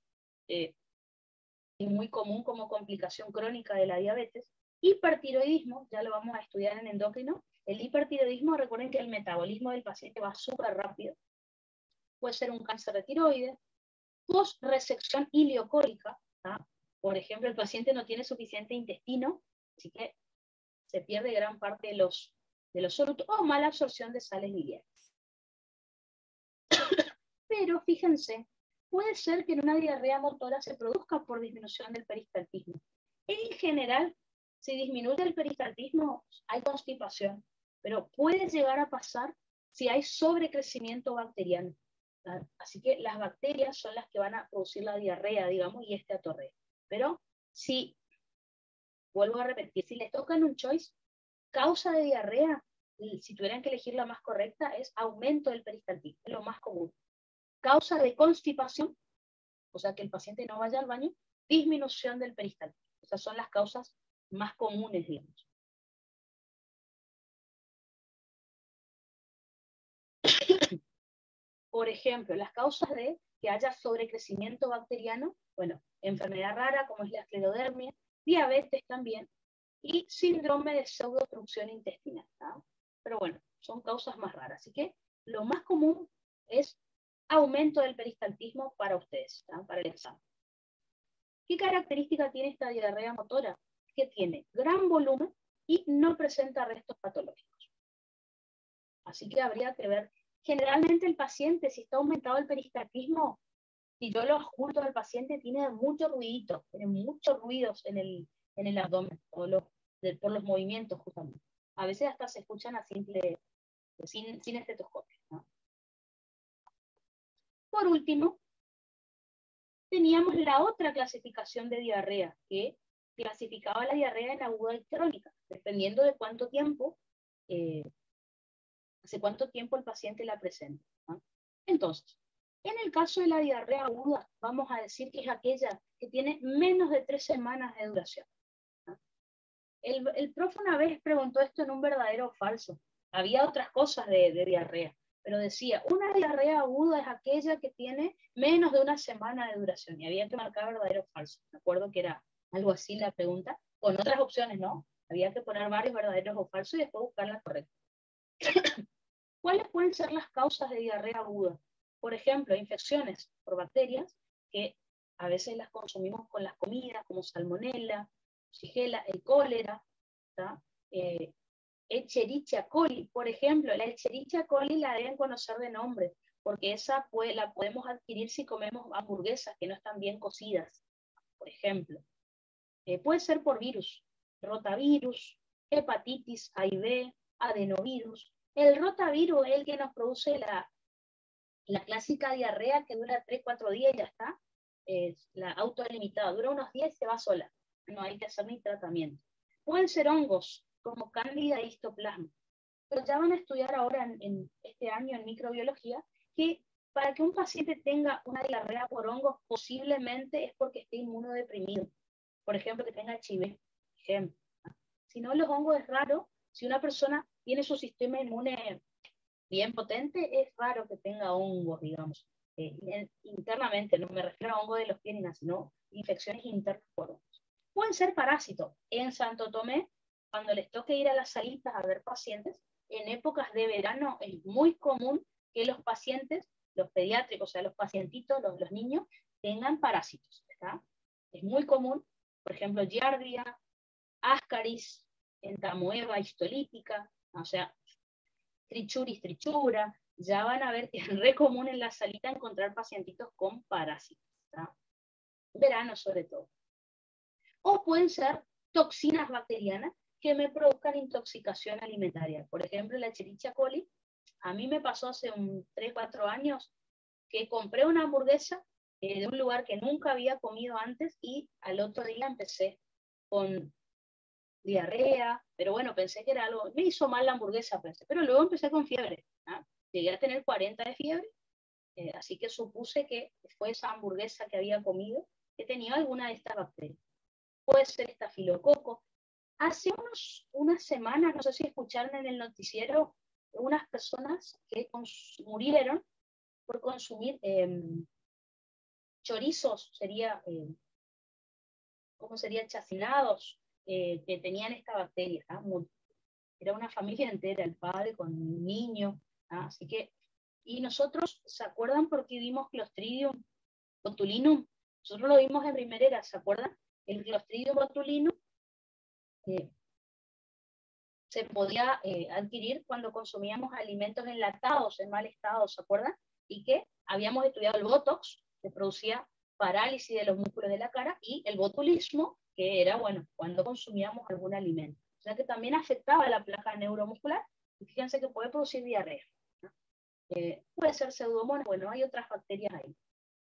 y muy común como complicación crónica de la diabetes, hipertiroidismo, ya lo vamos a estudiar en endocrino. El hipertiroidismo, recuerden que el metabolismo del paciente va súper rápido, puede ser un cáncer de tiroides, post-resección ileocólica, ¿tá? Por ejemplo, el paciente no tiene suficiente intestino, así que se pierde gran parte de los solutos, o mala absorción de sales biliares. Pero fíjense, puede ser que en una diarrea motora se produzca por disminución del peristaltismo. En general, si disminuye el peristaltismo, hay constipación, pero puede llegar a pasar si hay sobrecrecimiento bacteriano. ¿Verdad? Así que las bacterias son las que van a producir la diarrea, digamos, y este atorreo. Pero si, vuelvo a repetir, si les tocan un choice, causa de diarrea, si tuvieran que elegir la más correcta, es aumento del peristaltismo, es lo más común. Causa de constipación, o sea, que el paciente no vaya al baño, disminución del peristaltismo. Esas son las causas más comunes, digamos. Por ejemplo, las causas de que haya sobrecrecimiento bacteriano, bueno, enfermedad rara como es la esclerodermia, diabetes también, y síndrome de pseudoobstrucción intestinal, ¿tá? Pero bueno, son causas más raras. Así que lo más común es aumento del peristaltismo para ustedes, ¿tá? Para el examen. ¿Qué característica tiene esta diarrea motora? Que tiene gran volumen y no presenta restos patológicos. Así que habría que ver. Generalmente el paciente, si está aumentado el peristaltismo, si yo lo oculto al paciente, tiene mucho ruidito, tiene muchos ruidos en el abdomen, por los movimientos justamente. A veces hasta se escuchan a simple, sin estetoscopio, ¿no? Por último, teníamos la otra clasificación de diarrea, que clasificaba la diarrea en aguda y crónica, dependiendo de cuánto tiempo, hace cuánto tiempo el paciente la presenta, ¿no? Entonces, en el caso de la diarrea aguda, vamos a decir que es aquella que tiene menos de 3 semanas de duración, ¿no? El profe una vez preguntó esto en un verdadero o falso. Había otras cosas de diarrea, pero decía, una diarrea aguda es aquella que tiene menos de 1 semana de duración, y había que marcar verdadero o falso. Me acuerdo que era algo así la pregunta, con otras opciones, ¿no? Había que poner varios verdaderos o falsos y después buscar la correcta. ¿Cuáles pueden ser las causas de diarrea aguda? Por ejemplo, infecciones por bacterias, que a veces las consumimos con las comidas, como salmonella, shigella, el cólera, Escherichia coli, por ejemplo. La Escherichia coli la deben conocer de nombre, porque esa la podemos adquirir si comemos hamburguesas que no están bien cocidas, por ejemplo. Puede ser por virus, rotavirus, hepatitis A y B, adenovirus. El rotavirus es el que nos produce la clásica diarrea que dura 3-4 días y ya está. Es la autolimitada, dura unos días y se va sola. No hay que hacer ni tratamiento. Pueden ser hongos, como Candida e histoplasma. Pero ya van a estudiar ahora en este año en microbiología que para que un paciente tenga una diarrea por hongos posiblemente es porque esté inmunodeprimido. Por ejemplo, que tenga HIV. Ejemplo. Si no, los hongos es raro. Si una persona tiene su sistema inmune bien potente, es raro que tenga hongos, digamos, internamente. No me refiero a hongos de los pies ni nada, sino infecciones internas por hongos. Pueden ser parásitos. En Santo Tomé, cuando les toque ir a las salitas a ver pacientes, en épocas de verano es muy común que los pacientes, los pediátricos, o sea, los pacientitos, los niños, tengan parásitos, ¿está? Es muy común, por ejemplo, Giardia, Ascaris, Entamoeba histolítica, o sea, Trichuris trichura, ya van a ver que es re común en la salita encontrar pacientitos con parásitos, ¿tá? Verano sobre todo. O pueden ser toxinas bacterianas que me produzcan intoxicación alimentaria. Por ejemplo, la Escherichia coli, a mí me pasó hace 3-4 años que compré una hamburguesa de un lugar que nunca había comido antes y al otro día empecé con diarrea, pero bueno, pensé que era algo, me hizo mal la hamburguesa, pensé, pero luego empecé con fiebre, ¿ah? Llegué a tener 40 de fiebre, así que supuse que fue esa hamburguesa que había comido que tenía alguna de estas bacterias. Puede ser estafilococo. Hace unas semanas, no sé si escucharon en el noticiero, unas personas que murieron por consumir chorizos, sería, ¿cómo sería? Chacinados, que tenían esta bacteria. Era una familia entera, el padre con un niño. Así que, y nosotros, ¿se acuerdan por qué vimos Clostridium botulinum? Nosotros lo vimos en primera, ¿se acuerdan? El Clostridium botulinum se podía adquirir cuando consumíamos alimentos enlatados, en mal estado, ¿se acuerdan? Y que habíamos estudiado el Botox, que producía parálisis de los músculos de la cara, y el botulismo, que era, bueno, cuando consumíamos algún alimento. O sea que también afectaba la placa neuromuscular, y fíjense que puede producir diarrea, ¿no? Puede ser pseudomonas, bueno, hay otras bacterias ahí.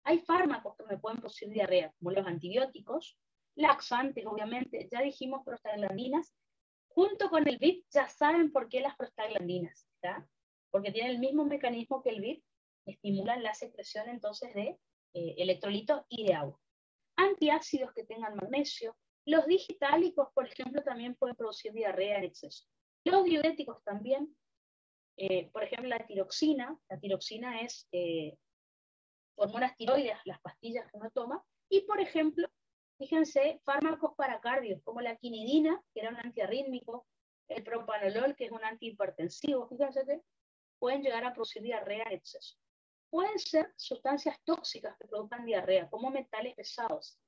Hay fármacos que me pueden producir diarrea, como los antibióticos, laxantes, obviamente, ya dijimos prostaglandinas. Junto con el VIP ya saben por qué las prostaglandinas, ¿está? Porque tienen el mismo mecanismo que el VIP, estimulan la secreción entonces de electrolitos y de agua. Antiácidos que tengan magnesio. Los digitálicos, por ejemplo, también pueden producir diarrea en exceso. Los diuréticos también, por ejemplo, la tiroxina es hormonas tiroides, las pastillas que uno toma, y por ejemplo, fíjense, fármacos para cardio, como la quinidina, que era un antiarrítmico, el propanolol, que es un antihipertensivo, fíjense que pueden llegar a producir diarrea en exceso. Pueden ser sustancias tóxicas que produzcan diarrea, como metales pesados.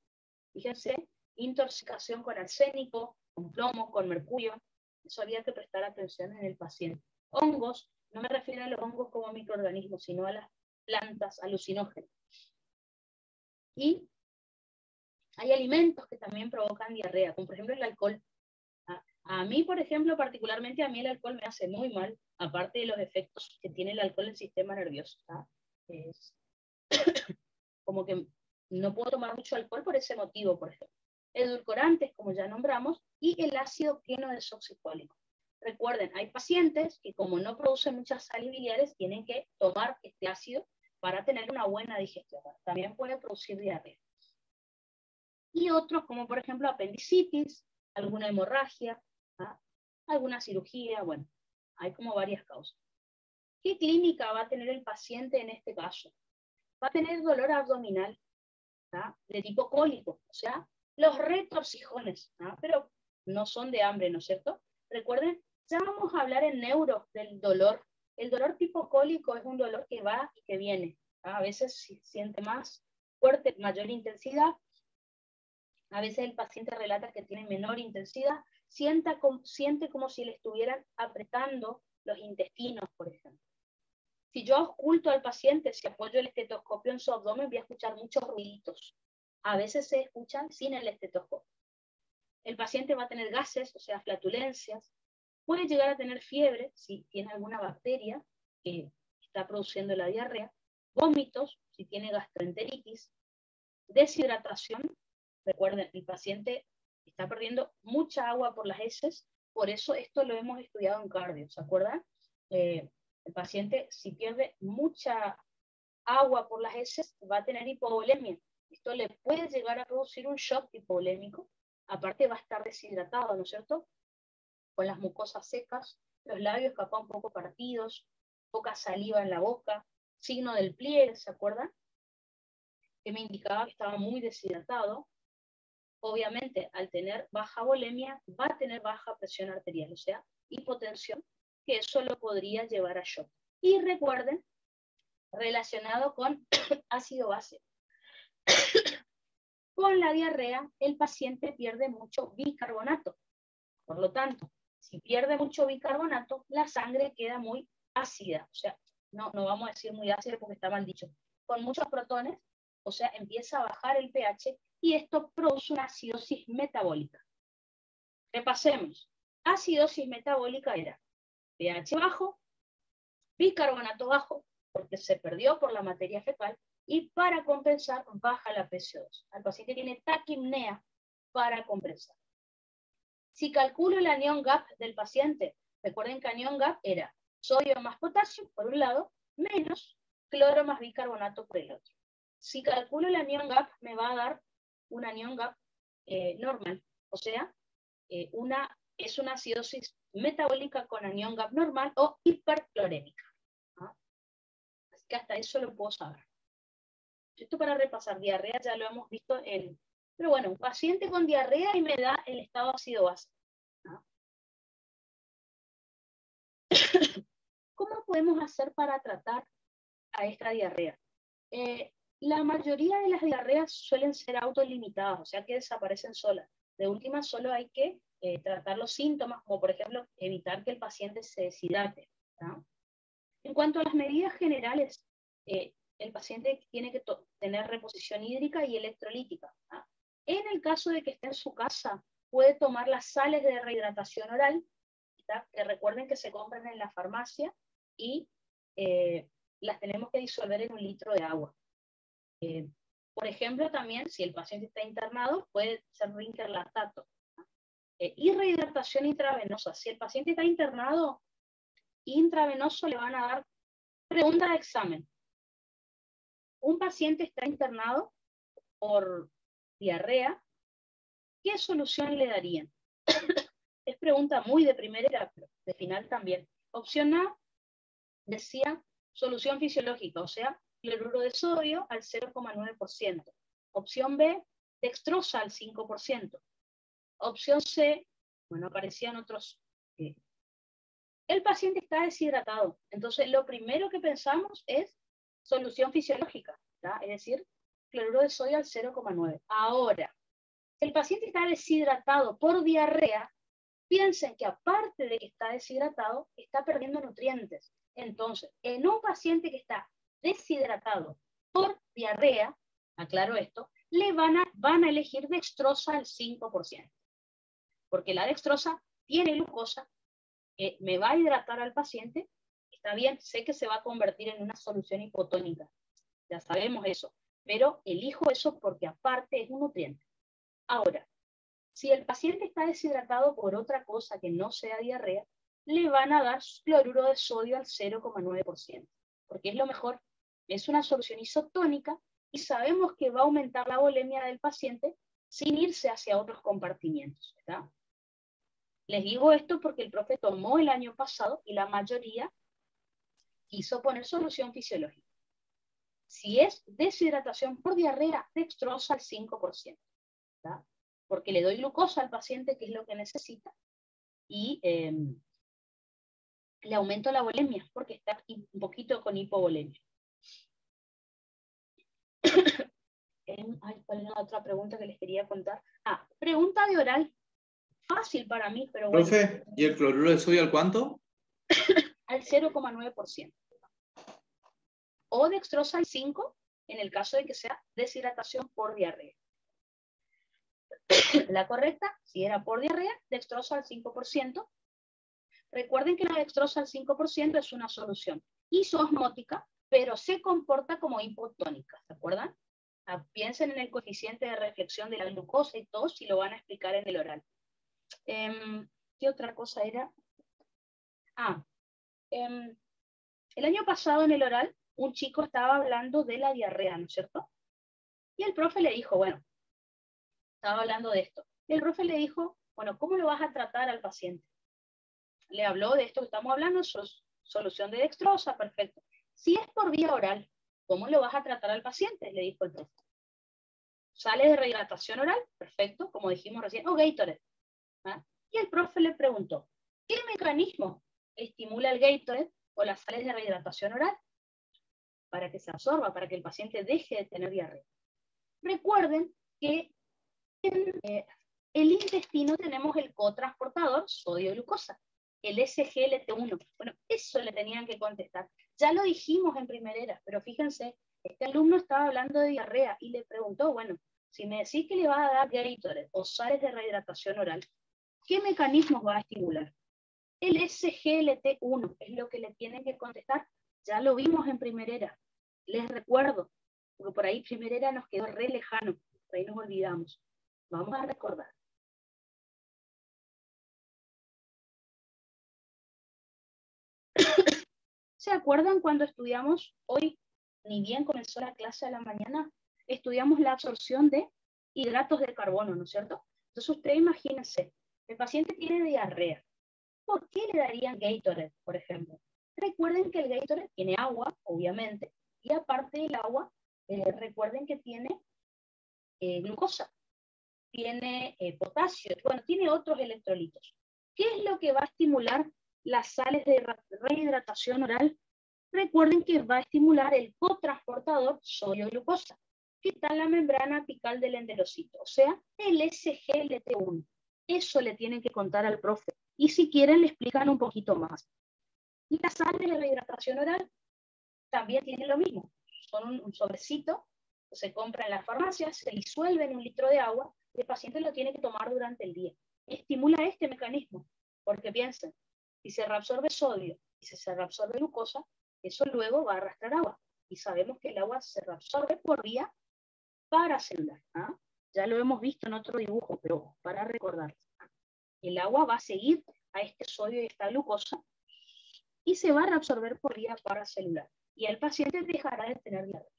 Fíjense, intoxicación con arsénico, con plomo, con mercurio, eso había que prestar atención en el paciente. Hongos, no me refiero a los hongos como microorganismos, sino a las plantas alucinógenas. Y hay alimentos que también provocan diarrea, como por ejemplo el alcohol. A mí, por ejemplo, particularmente a mí el alcohol me hace muy mal, aparte de los efectos que tiene el alcohol en el sistema nervioso. Es como que no puedo tomar mucho alcohol por ese motivo, por ejemplo. Edulcorantes, como ya nombramos, y el ácido pienodesoxifólico. Recuerden, hay pacientes que como no producen muchas sales biliares, tienen que tomar este ácido para tener una buena digestión. También puede producir diarrea. Y otros, como por ejemplo apendicitis, alguna hemorragia, alguna cirugía, bueno, hay como varias causas. ¿Qué clínica va a tener el paciente en este caso? Va a tener dolor abdominal, de tipo cólico, o sea, los retorcijones, pero no son de hambre, ¿no es cierto? Recuerden, ya vamos a hablar en neuro del dolor. El dolor tipo cólico es un dolor que va y que viene. A veces siente más fuerte, mayor intensidad. A veces el paciente relata que tiene menor intensidad. Siente como si le estuvieran apretando los intestinos, por ejemplo. Si yo oculto al paciente, si apoyo el estetoscopio en su abdomen, voy a escuchar muchos ruiditos. A veces se escuchan sin el estetoscopio. El paciente va a tener gases, o sea, flatulencias. Puede llegar a tener fiebre si tiene alguna bacteria que está produciendo la diarrea. Vómitos si tiene gastroenteritis. Deshidratación. Recuerden, el paciente está perdiendo mucha agua por las heces. Por eso esto lo hemos estudiado en cardio, ¿se acuerdan? El paciente, si pierde mucha agua por las heces, va a tener hipovolemia. Esto le puede llegar a producir un shock hipovolémico. Aparte va a estar deshidratado, ¿no es cierto? Con las mucosas secas, los labios capaz un poco partidos, poca saliva en la boca, signo del pliegue, ¿se acuerdan? Que me indicaba que estaba muy deshidratado. Obviamente, al tener baja volemia, va a tener baja presión arterial, o sea, hipotensión, que eso lo podría llevar a shock. Y recuerden, relacionado con ácido base. Con la diarrea, el paciente pierde mucho bicarbonato. Por lo tanto, si pierde mucho bicarbonato, la sangre queda muy ácida. O sea, no vamos a decir muy ácida porque está mal dicho. Con muchos protones, o sea, empieza a bajar el pH y esto produce una acidosis metabólica. Repasemos. Acidosis metabólica era pH bajo, bicarbonato bajo, porque se perdió por la materia fecal, y para compensar baja la PCO2. Al paciente tiene taquipnea para compensar. Si calculo el anión gap del paciente, recuerden que anión gap era sodio más potasio por un lado, menos cloro más bicarbonato por el otro. Si calculo el anión gap, me va a dar un anión gap normal, o sea, es una acidosis metabólica con anión gap normal o hiperclorémica. Así que hasta eso lo puedo saber. Esto para repasar, diarrea ya lo hemos visto en... Pero bueno, un paciente con diarrea y me da el estado ácido base. ¿Cómo podemos hacer para tratar a esta diarrea? La mayoría de las diarreas suelen ser autolimitadas, o sea que desaparecen solas. De última, solo hay que tratar los síntomas, como por ejemplo evitar que el paciente se deshidrate. En cuanto a las medidas generales, el paciente tiene que tener reposición hídrica y electrolítica. ¿Ah? En el caso de que esté en su casa, puede tomar las sales de rehidratación oral, ¿tá? Que recuerden que se compran en la farmacia y las tenemos que disolver en 1 litro de agua. Por ejemplo, también, si el paciente está internado, puede ser rinquer-lactato. Y rehidratación intravenosa. Si el paciente está internado, intravenoso le van a dar. Pregunta de examen. Un paciente está internado por diarrea, ¿qué solución le darían? Es pregunta muy de primera, pero de final también. Opción A decía solución fisiológica, o sea, cloruro de sodio al 0,9%. Opción B, dextrosa al 5%. Opción C, bueno, aparecían otros. El paciente está deshidratado, entonces lo primero que pensamos es solución fisiológica, ¿tá? Es decir, cloruro de sodio al 0,9. Ahora, si el paciente está deshidratado por diarrea, piensen que aparte de que está deshidratado, está perdiendo nutrientes. Entonces, en un paciente que está deshidratado por diarrea, aclaro esto, van a elegir dextrosa al 5%. Porque la dextrosa tiene glucosa, que me va a hidratar al paciente, está bien, sé que se va a convertir en una solución hipotónica, ya sabemos eso, pero elijo eso porque aparte es un nutriente. Ahora, si el paciente está deshidratado por otra cosa que no sea diarrea, le van a dar cloruro de sodio al 0,9%, porque es lo mejor, es una solución isotónica y sabemos que va a aumentar la volemia del paciente sin irse hacia otros compartimientos, ¿verdad? Les digo esto porque el profe tomó el año pasado y la mayoría quiso poner solución fisiológica. Si es deshidratación por diarrea, dextrosa al 5%, ¿verdad? Porque le doy glucosa al paciente, que es lo que necesita, y le aumento la volemia, porque está un poquito con hipovolemia. ¿Cuál es la otra pregunta que les quería contar? Pregunta de oral. Fácil para mí, pero bueno. Profe, ¿y el cloruro de sodio al cuánto? Al 0,9%. O dextrosa al 5%, en el caso de que sea deshidratación por diarrea. La correcta, si era por diarrea, dextrosa al 5%. Recuerden que la dextrosa al 5% es una solución isoosmótica, pero se comporta como hipotónica, ¿se acuerdan? Piensen en el coeficiente de reflexión de la glucosa y todo, si lo van a explicar en el oral. ¿Qué otra cosa era? El año pasado en el oral, un chico estaba hablando de la diarrea, ¿no es cierto? Y el profe le dijo, bueno, estaba hablando de esto. Y el profe le dijo, bueno, ¿cómo lo vas a tratar al paciente? Le habló de esto que estamos hablando, solución de dextrosa, perfecto. Si es por vía oral, ¿cómo lo vas a tratar al paciente? Le dijo el profe. Sales de rehidratación oral, perfecto, como dijimos recién, o Gatorade. Y el profe le preguntó, ¿qué mecanismo estimula el Gatorade o las sales de rehidratación oral para que se absorba, para que el paciente deje de tener diarrea? Recuerden que en el intestino tenemos el cotransportador sodio-glucosa, el SGLT1. Bueno, eso le tenían que contestar. Ya lo dijimos en primerera, pero fíjense, este alumno estaba hablando de diarrea y le preguntó, bueno, si me decís que le vas a dar Gatorade o sales de rehidratación oral, ¿qué mecanismos va a estimular? El SGLT1 es lo que le tienen que contestar. Ya lo vimos en primerera. Les recuerdo, porque por ahí primerera nos quedó re lejano, por ahí nos olvidamos. Vamos a recordar. ¿Se acuerdan cuando estudiamos hoy, ni bien comenzó la clase de la mañana, estudiamos la absorción de hidratos de carbono, ¿no es cierto? Entonces ustedes imagínense, el paciente tiene diarrea. ¿Por qué le darían Gatorade, por ejemplo? Recuerden que el Gatorade tiene agua, obviamente, y aparte del agua, recuerden que tiene glucosa, tiene potasio, bueno, tiene otros electrolitos. ¿Qué es lo que va a estimular las sales de rehidratación oral? Recuerden que va a estimular el cotransportador sodio-glucosa, que está en la membrana apical del enterocito, o sea, el SGLT1. Eso le tienen que contar al profe. Y si quieren, le explican un poquito más. Y las sales de rehidratación oral también tienen lo mismo. son un sobrecito, se compra en la farmacia, se disuelve en 1 litro de agua, y el paciente lo tiene que tomar durante el día. Estimula este mecanismo, porque piensen, si se reabsorbe sodio y si se reabsorbe glucosa, eso luego va a arrastrar agua. Y sabemos que el agua se reabsorbe por vía paracelular. ¿Ah? Ya lo hemos visto en otro dibujo, pero para recordar, el agua va a seguir a este sodio y esta glucosa y se va a reabsorber por vía paracelular. Y el paciente dejará de tener diarrea.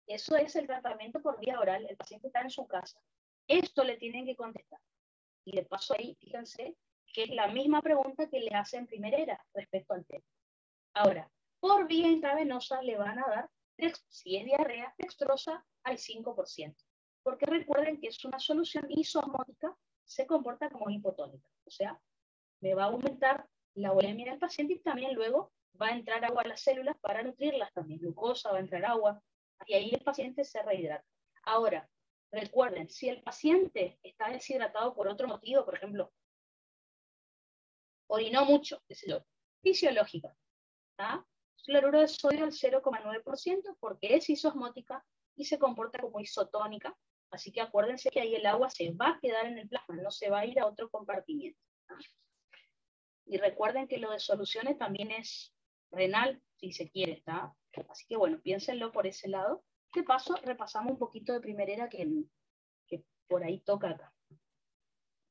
Eso es el tratamiento por vía oral. El paciente está en su casa. Esto le tienen que contestar. Y de paso ahí, fíjense, que es la misma pregunta que le hacen primera respecto al tema. Ahora, por vía intravenosa le van a dar, si es diarrea, dextrosa al 5%. Porque recuerden que es una solución isosmótica, se comporta como hipotónica. O sea, me va a aumentar la volemia del paciente y también luego va a entrar agua a las células para nutrirlas también. Glucosa, va a entrar agua, y ahí el paciente se rehidrata. Ahora, recuerden, si el paciente está deshidratado por otro motivo, por ejemplo, orinó mucho, qué sé yo, fisiológica, fluoruro de sodio al 0,9% porque es isosmótica y se comporta como isotónica, así que acuérdense que ahí el agua se va a quedar en el plasma, no se va a ir a otro compartimiento. Y recuerden que lo de soluciones también es renal, si se quiere, ¿está? Así que bueno, piénsenlo por ese lado. De paso, repasamos un poquito de primerera que por ahí toca acá.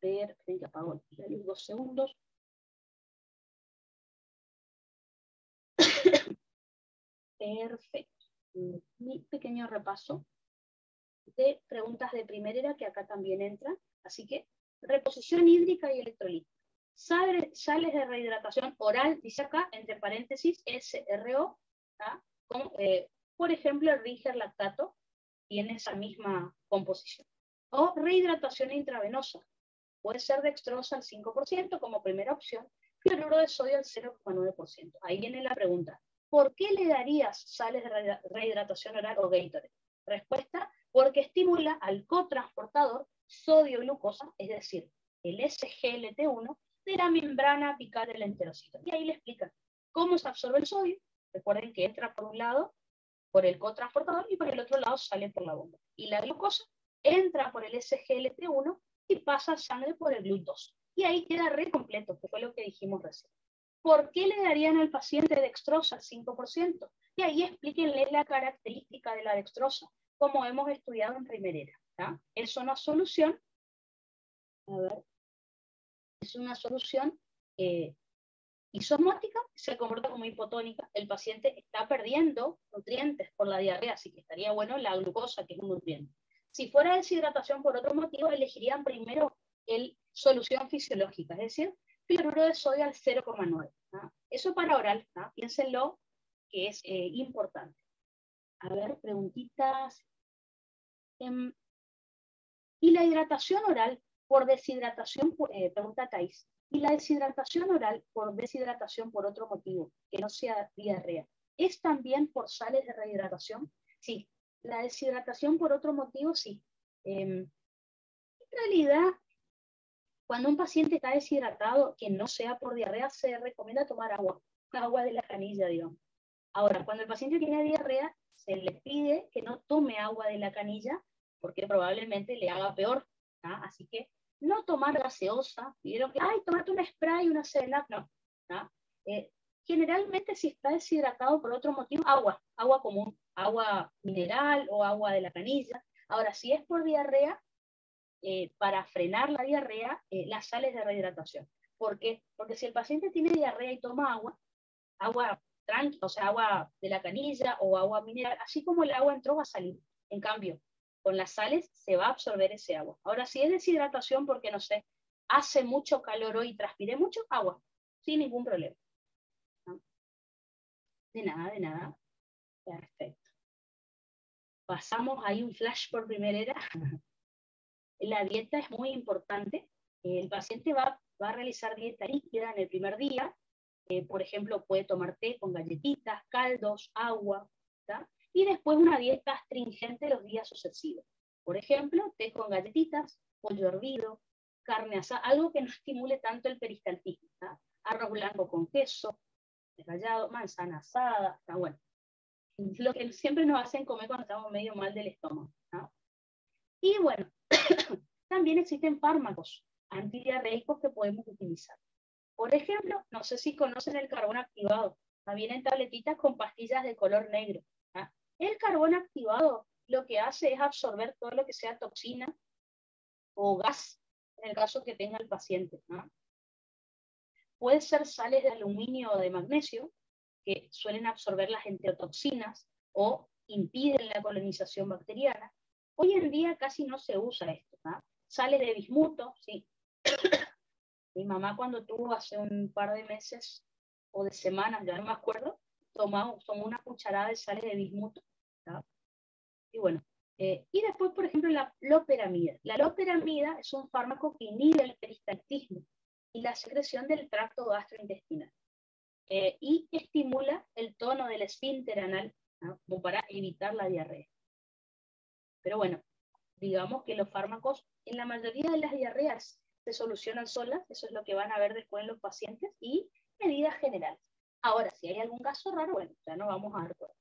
Ver, que apago la luz 2 segundos. Perfecto. Mi pequeño repaso de preguntas de primerera que acá también entran. Así que, reposición hídrica y electrolítica. Sales de rehidratación oral, dice acá, entre paréntesis, SRO, por ejemplo, el Riger lactato tiene esa misma composición. O rehidratación intravenosa, puede ser dextrosa al 5% como primera opción, cloruro de sodio al 0,9%. Ahí viene la pregunta, ¿por qué le darías sales de rehidratación oral o Gatorade? Respuesta, porque estimula al cotransportador sodio-glucosa, es decir, el SGLT1, de la membrana apical del enterocito. Y ahí le explican cómo se absorbe el sodio. Recuerden que entra por un lado por el cotransportador y por el otro lado sale por la bomba. Y la glucosa entra por el SGLT1 y pasa sangre por el GLUT2. Y ahí queda re completo, que fue lo que dijimos recién. ¿Por qué le darían al paciente dextrosa al 5%? Y ahí explíquenle la característica de la dextrosa, como hemos estudiado en primerera. Es una solución, a ver, es una solución isosmótica, se comporta como hipotónica. El paciente está perdiendo nutrientes por la diarrea, así que estaría bueno la glucosa, que es un nutriente. Si fuera deshidratación por otro motivo, elegirían primero el solución fisiológica, es decir, cloruro de sodio al 0,9. Eso para oral, piénsenlo, que es importante. A ver, preguntitas. Y la hidratación oral por deshidratación, pregunta Thais, y la deshidratación oral por deshidratación por otro motivo, que no sea diarrea, ¿es también por sales de rehidratación? Sí, la deshidratación por otro motivo, sí. En realidad, cuando un paciente está deshidratado, que no sea por diarrea, se recomienda tomar agua de la canilla, digamos. Ahora, cuando el paciente tiene diarrea, se le pide que no tome agua de la canilla, porque probablemente le haga peor. Así que no tomar gaseosa. Pidieron que, tomate un spray, una 7-Up, no. Generalmente si está deshidratado por otro motivo, agua común, agua mineral o agua de la canilla. Ahora, si es por diarrea, para frenar la diarrea, las sales de rehidratación. ¿Por qué? Porque si el paciente tiene diarrea y toma agua tranqui, o sea, agua de la canilla o agua mineral, así como el agua entró va a salir. En cambio, con las sales se va a absorber ese agua. Ahora, si es deshidratación porque, no sé, hace mucho calor hoy y transpiré mucho, agua, sin ningún problema. ¿No? De nada, de nada. Perfecto. Pasamos ahí un flash por primerera. La dieta es muy importante. El paciente va a realizar dieta líquida en el primer día. Por ejemplo, puede tomar té con galletitas, caldos, agua, ¿tá? Y después una dieta astringente los días sucesivos. Por ejemplo, té con galletitas, pollo hervido, carne asada, algo que no estimule tanto el peristaltismo, ¿tá? Arroz blanco con queso, rallado, manzana asada, está bueno. lo que siempre nos hacen comer cuando estamos medio mal del estómago, ¿no? Y bueno, también existen fármacos antidiarreicos que podemos utilizar. Por ejemplo, no sé si conocen el carbón activado. Vienen tabletitas con pastillas de color negro. ¿Ah? El carbón activado lo que hace es absorber todo lo que sea toxina o gas, en el caso que tenga el paciente, ¿no? Puede ser sales de aluminio o de magnesio, que suelen absorber las enterotoxinas o impiden la colonización bacteriana. Hoy en día casi no se usa esto, ¿no? Sales de bismuto, sí. Mi mamá cuando tuvo hace un par de meses o de semanas, ya no me acuerdo, tomó una cucharada de sales de bismuto, ¿no? Y bueno, y después, por ejemplo, la loperamida. La loperamida es un fármaco que inhibe el peristaltismo y la secreción del tracto gastrointestinal. Y estimula el tono del esfínter anal, ¿no? Como para evitar la diarrea. Pero bueno, digamos que los fármacos en la mayoría de las diarreas se solucionan solas, eso es lo que van a ver después en los pacientes, y medidas generales. Ahora, si hay algún caso raro, bueno, ya no vamos a dar cuenta.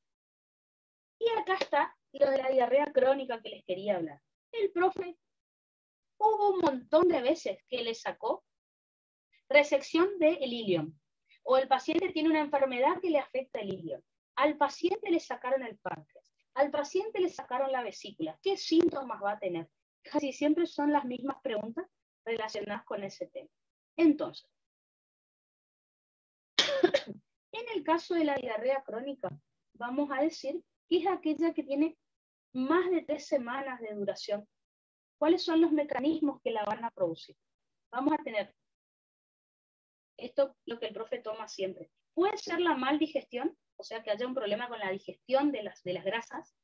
Y acá está lo de la diarrea crónica que les quería hablar. El profe hubo un montón de veces que le sacó resección del ilion, o el paciente tiene una enfermedad que le afecta el ilion. Al paciente le sacaron el páncreas, al paciente le sacaron la vesícula. ¿Qué síntomas va a tener? Casi siempre son las mismas preguntas relacionadas con ese tema. Entonces, en el caso de la diarrea crónica, vamos a decir que es aquella que tiene más de 3 semanas de duración. ¿Cuáles son los mecanismos que la van a producir? Vamos a tener esto, lo que el profe toma siempre. Puede ser la mal digestión, o sea, que haya un problema con la digestión de las grasas.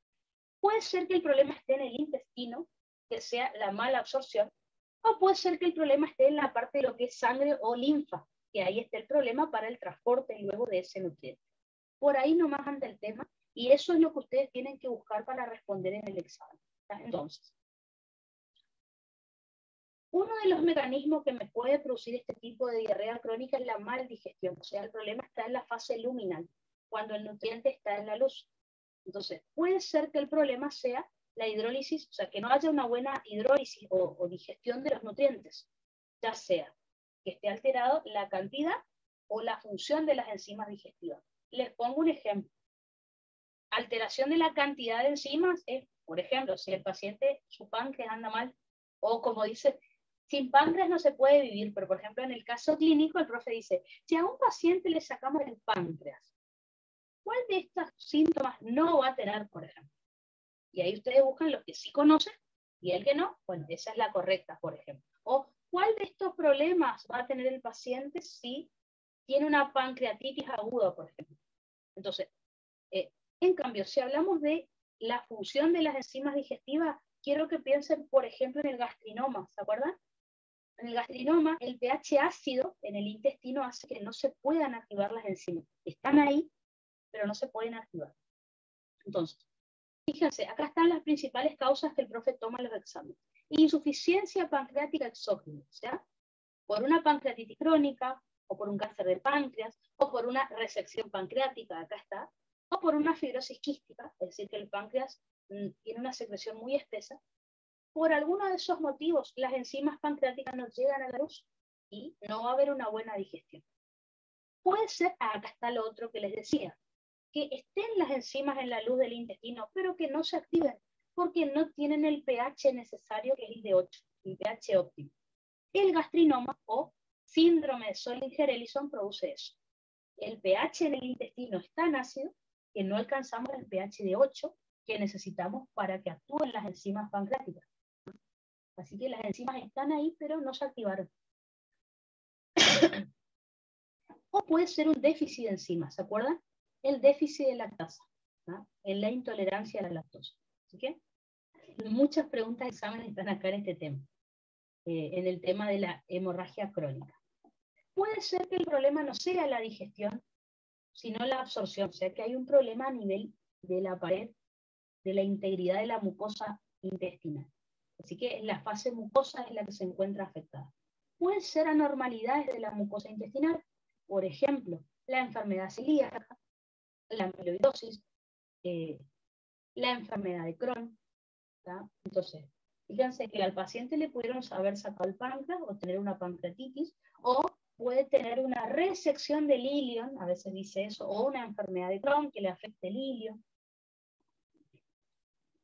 Puede ser que el problema esté en el intestino, que sea la mala absorción. O puede ser que el problema esté en la parte de lo que es sangre o linfa, que ahí está el problema para el transporte luego de ese nutriente. Por ahí nomás anda el tema, y eso es lo que ustedes tienen que buscar para responder en el examen. Entonces, uno de los mecanismos que me puede producir este tipo de diarrea crónica es la maldigestión, o sea, el problema está en la fase luminal, cuando el nutriente está en la luz. Entonces, puede ser que el problema sea la hidrólisis, o sea, que no haya una buena hidrólisis o digestión de los nutrientes, ya sea que esté alterado la cantidad o la función de las enzimas digestivas. Les pongo un ejemplo. Alteración de la cantidad de enzimas es, por ejemplo, si el paciente, su páncreas anda mal, o como dice, sin páncreas no se puede vivir, pero por ejemplo en el caso clínico el profe dice, si a un paciente le sacamos el páncreas, ¿cuál de estos síntomas no va a tener, por ejemplo? Y ahí ustedes buscan los que sí conocen y el que no, bueno, esa es la correcta, por ejemplo. O ¿cuál de estos problemas va a tener el paciente si tiene una pancreatitis aguda, por ejemplo? Entonces, en cambio, si hablamos de la función de las enzimas digestivas, quiero que piensen, por ejemplo, en el gastrinoma, ¿se acuerdan? En el gastrinoma, el pH ácido en el intestino hace que no se puedan activar las enzimas. Están ahí, pero no se pueden activar. Entonces, fíjense, acá están las principales causas que el profe toma en los exámenes. Insuficiencia pancreática exógena, o sea, por una pancreatitis crónica, o por un cáncer del páncreas, o por una resección pancreática, acá está, o por una fibrosis quística, es decir, que el páncreas tiene una secreción muy espesa. Por alguno de esos motivos, las enzimas pancreáticas no llegan a la luz y no va a haber una buena digestión. Puede ser, acá está lo otro que les decía, que estén las enzimas en la luz del intestino, pero que no se activen, porque no tienen el pH necesario, que es el de 8, el pH óptimo. El gastrinoma o síndrome de Solinger-Ellison produce eso. El pH en el intestino es tan ácido que no alcanzamos el pH de 8 que necesitamos para que actúen las enzimas pancreáticas. Así que las enzimas están ahí, pero no se activaron. O puede ser un déficit de enzimas, ¿se acuerdan? El déficit de lactasa, ¿no? En la intolerancia a la lactosa. Así que muchas preguntas de examen están acá en este tema, en el tema de la hemorragia crónica. Puede ser que el problema no sea la digestión, sino la absorción, o sea que hay un problema a nivel de la pared, de la integridad de la mucosa intestinal. Así que la fase mucosa es la que se encuentra afectada. Pueden ser anormalidades de la mucosa intestinal, por ejemplo, la enfermedad celíaca, la amiloidosis, la enfermedad de Crohn. ¿Tá? Entonces, fíjense que al paciente le pudieron haber sacado el páncreas o tener una pancreatitis, o puede tener una resección del ilion, a veces dice eso, o una enfermedad de Crohn que le afecte el ilion.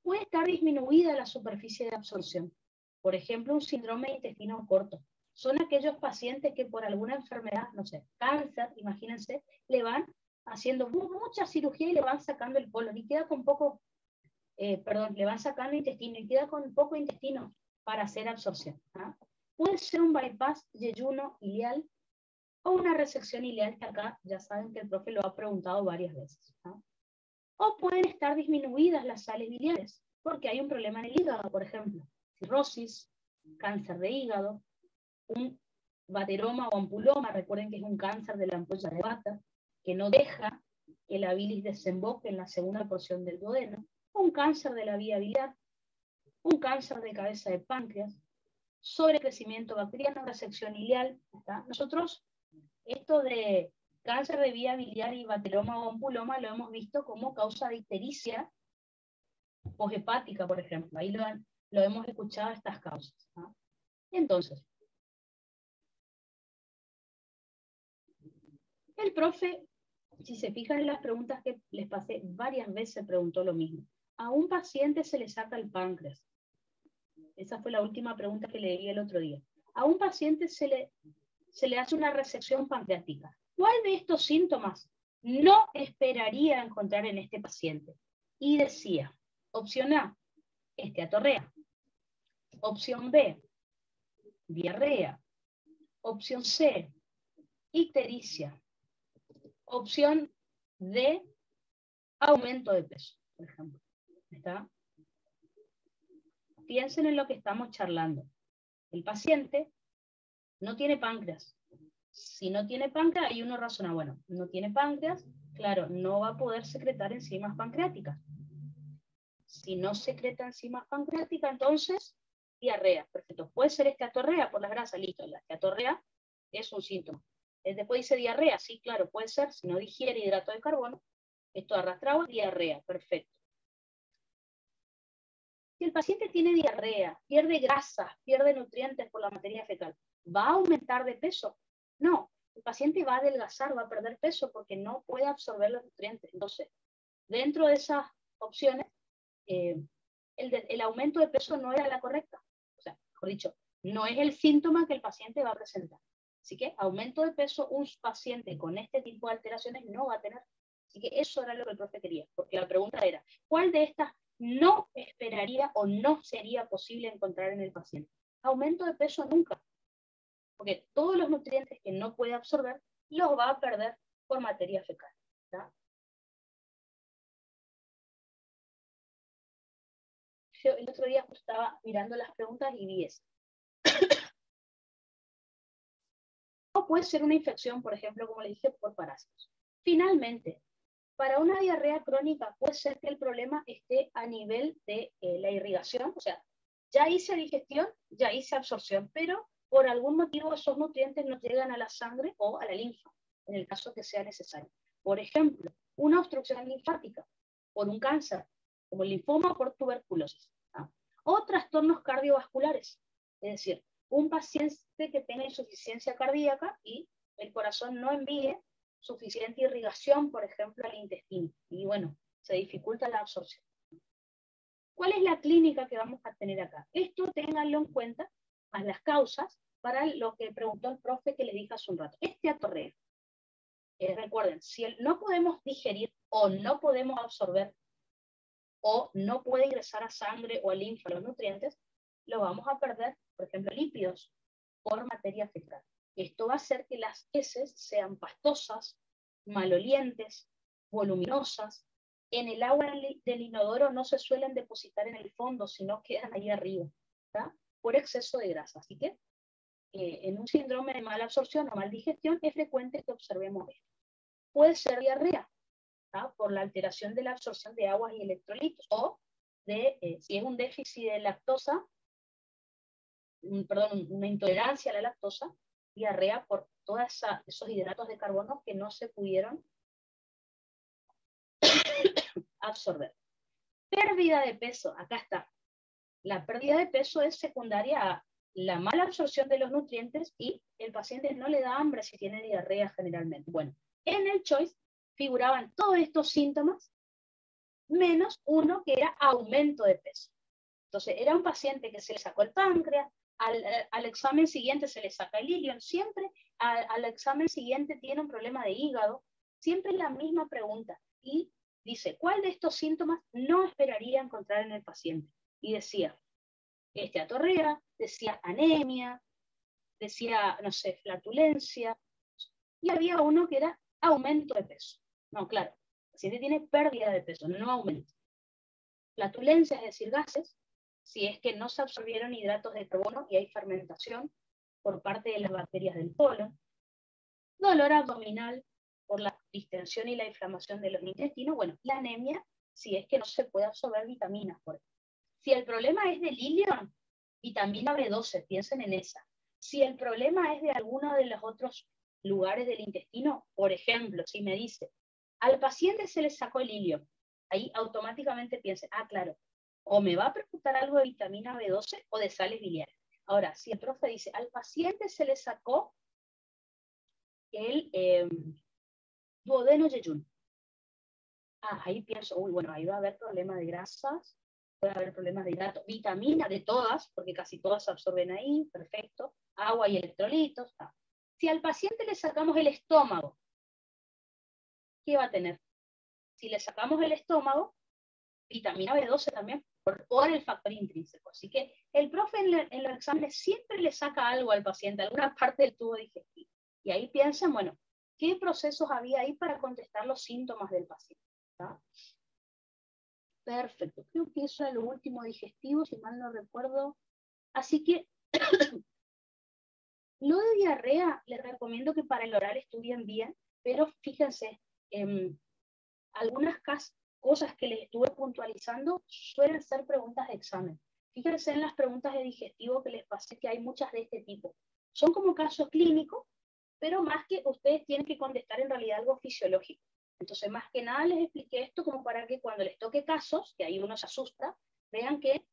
Puede estar disminuida la superficie de absorción. Por ejemplo, un síndrome de intestino corto. Son aquellos pacientes que por alguna enfermedad, no sé, cáncer, imagínense, le van haciendo mucha cirugía y le van sacando el colon y queda con poco, le van sacando intestino y queda con poco intestino para hacer absorción. ¿Ah? Puede ser un bypass yeyuno ileal o una resección ileal, que acá ya saben que el profe lo ha preguntado varias veces. ¿Ah? O pueden estar disminuidas las sales biliares, porque hay un problema en el hígado, por ejemplo, cirrosis, cáncer de hígado, un vateroma o ampuloma, recuerden que es un cáncer de la ampolla de Vater, que no deja que la bilis desemboque en la segunda porción del duodeno, un cáncer de la vía biliar, un cáncer de cabeza de páncreas, sobrecrecimiento bacteriano, resección ileal. ¿Está? Nosotros, esto de cáncer de vía biliar y vateroma o ampuloma lo hemos visto como causa de ictericia poshepática, por ejemplo. Ahí lo hemos escuchado, estas causas. ¿No? Entonces, el profe, si se fijan en las preguntas que les pasé, varias veces preguntó lo mismo. A un paciente se le saca el páncreas. Esa fue la última pregunta que le di el otro día. A un paciente se le hace una resección pancreática. ¿Cuál de estos síntomas no esperaría encontrar en este paciente? Y decía, opción A, esteatorrea. Opción B, diarrea. Opción C, ictericia. Opción D, aumento de peso, por ejemplo. ¿Está? Piensen en lo que estamos charlando. El paciente no tiene páncreas. Si no tiene páncreas, hay uno razona, bueno, no tiene páncreas, claro, no va a poder secretar enzimas pancreáticas. Si no secreta enzimas pancreáticas, entonces, diarrea. Perfecto. Puede ser esteatorrea por las grasas, listo. La esteatorrea es un síntoma. Después dice diarrea, sí, claro, puede ser, si no digiere hidrato de carbono, esto arrastrado es diarrea, perfecto. Si el paciente tiene diarrea, pierde grasas, pierde nutrientes por la materia fecal, ¿va a aumentar de peso? No, el paciente va a adelgazar, va a perder peso porque no puede absorber los nutrientes. Entonces, dentro de esas opciones, el aumento de peso no era la correcta. O sea, mejor dicho, no es el síntoma que el paciente va a presentar. Así que aumento de peso, un paciente con este tipo de alteraciones no va a tener. Así que eso era lo que el profe quería, porque la pregunta era, ¿cuál de estas no esperaría o no sería posible encontrar en el paciente? Aumento de peso nunca, porque todos los nutrientes que no puede absorber los va a perder por materia fecal. ¿Tá? Yo el otro día estaba mirando las preguntas y vi eso. No puede ser una infección, por ejemplo, como le dije, por parásitos. Finalmente, para una diarrea crónica puede ser que el problema esté a nivel de la irrigación, o sea, ya hice digestión, ya hice absorción, pero por algún motivo esos nutrientes no llegan a la sangre o a la linfa, en el caso que sea necesario. Por ejemplo, una obstrucción linfática por un cáncer, como el linfoma o por tuberculosis. ¿Ah? O trastornos cardiovasculares, es decir, un paciente que tenga insuficiencia cardíaca y el corazón no envíe suficiente irrigación, por ejemplo, al intestino. Y bueno, se dificulta la absorción. ¿Cuál es la clínica que vamos a tener acá? Esto ténganlo en cuenta, más las causas, para lo que preguntó el profe que les dije hace un rato. Esteatorrea. Recuerden, si no podemos digerir o no podemos absorber o no puede ingresar a sangre o a linfa los nutrientes, lo vamos a perder, por ejemplo, lípidos por materia fecal. Esto va a hacer que las heces sean pastosas, malolientes, voluminosas. En el agua del inodoro no se suelen depositar en el fondo, sino quedan ahí arriba, ¿tá? Por exceso de grasa. Así que en un síndrome de mala absorción o mal digestión es frecuente que observemos esto. Puede ser diarrea, ¿tá? Por la alteración de la absorción de aguas y electrolitos, o si es un déficit de lactosa, una intolerancia a la lactosa, diarrea por todos esos hidratos de carbono que no se pudieron absorber. Pérdida de peso, acá está. La pérdida de peso es secundaria a la mala absorción de los nutrientes y el paciente no le da hambre si tiene diarrea generalmente. Bueno, en el choice figuraban todos estos síntomas, menos uno que era aumento de peso. Entonces, era un paciente que se le sacó el páncreas, al examen siguiente se le saca el ilion, siempre al examen siguiente tiene un problema de hígado, siempre es la misma pregunta. Y dice, ¿cuál de estos síntomas no esperaría encontrar en el paciente? Y decía, esteatorrea, decía anemia, decía, no sé, flatulencia, y había uno que era aumento de peso. No, claro, el paciente tiene pérdida de peso, no aumento. Flatulencia, es decir, gases, si es que no se absorbieron hidratos de carbono y hay fermentación por parte de las bacterias del colon. Dolor abdominal por la distensión y la inflamación de los intestinos. Bueno, la anemia, si es que no se puede absorber vitaminas. Por ejemplo. Si el problema es del ilion, vitamina B12, piensen en esa. Si el problema es de alguno de los otros lugares del intestino, por ejemplo, si me dice, al paciente se le sacó el ilion, ahí automáticamente piensen, ah, claro, o me va a preocupar algo de vitamina B12 o de sales biliares. Ahora, si el profe dice, al paciente se le sacó el duodeno yeyun, ahí pienso, uy, bueno, ahí va a haber problemas de grasas, puede haber problemas de hidratos, vitamina de todas, porque casi todas se absorben ahí, perfecto, agua y electrolitos. Si al paciente le sacamos el estómago, ¿qué va a tener? Si le sacamos el estómago, vitamina B12 también, por el factor intrínseco. Así que el profe en los exámenes siempre le saca algo al paciente, alguna parte del tubo digestivo. Y ahí piensan, bueno, ¿qué procesos había ahí para contestar los síntomas del paciente? ¿Está? Perfecto, creo que eso era lo último digestivo, si mal no recuerdo. Así que, lo de diarrea, les recomiendo que para el oral estudien bien, pero fíjense, algunas cosas que les estuve puntualizando suelen ser preguntas de examen. Fíjense en las preguntas de digestivo que les pasé, que hay muchas de este tipo. Son como casos clínicos, pero más que ustedes tienen que contestar en realidad algo fisiológico. Entonces, más que nada les expliqué esto como para que cuando les toque casos, que ahí uno se asusta, vean que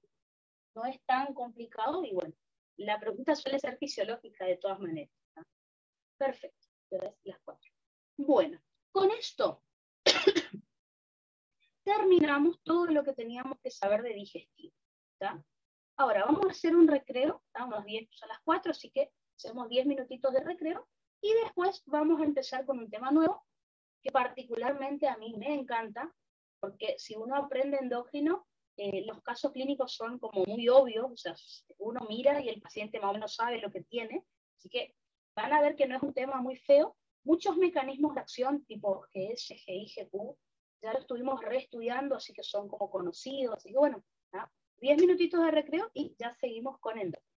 no es tan complicado y bueno, la pregunta suele ser fisiológica de todas maneras. ¿No? Perfecto, las 4. Bueno, con esto terminamos todo lo que teníamos que saber de digestivo. ¿Tá? Ahora, vamos a hacer un recreo, estamos 10, son las 4, así que hacemos 10 minutitos de recreo y después vamos a empezar con un tema nuevo que particularmente a mí me encanta, porque si uno aprende endócrino, los casos clínicos son como muy obvios, o sea, uno mira y el paciente más o menos sabe lo que tiene, así que van a ver que no es un tema muy feo. Muchos mecanismos de acción tipo GS, GI, GQ, ya lo estuvimos reestudiando, así que son como conocidos, así que bueno, ¿no? 10 minutitos de recreo y ya seguimos con endócrino.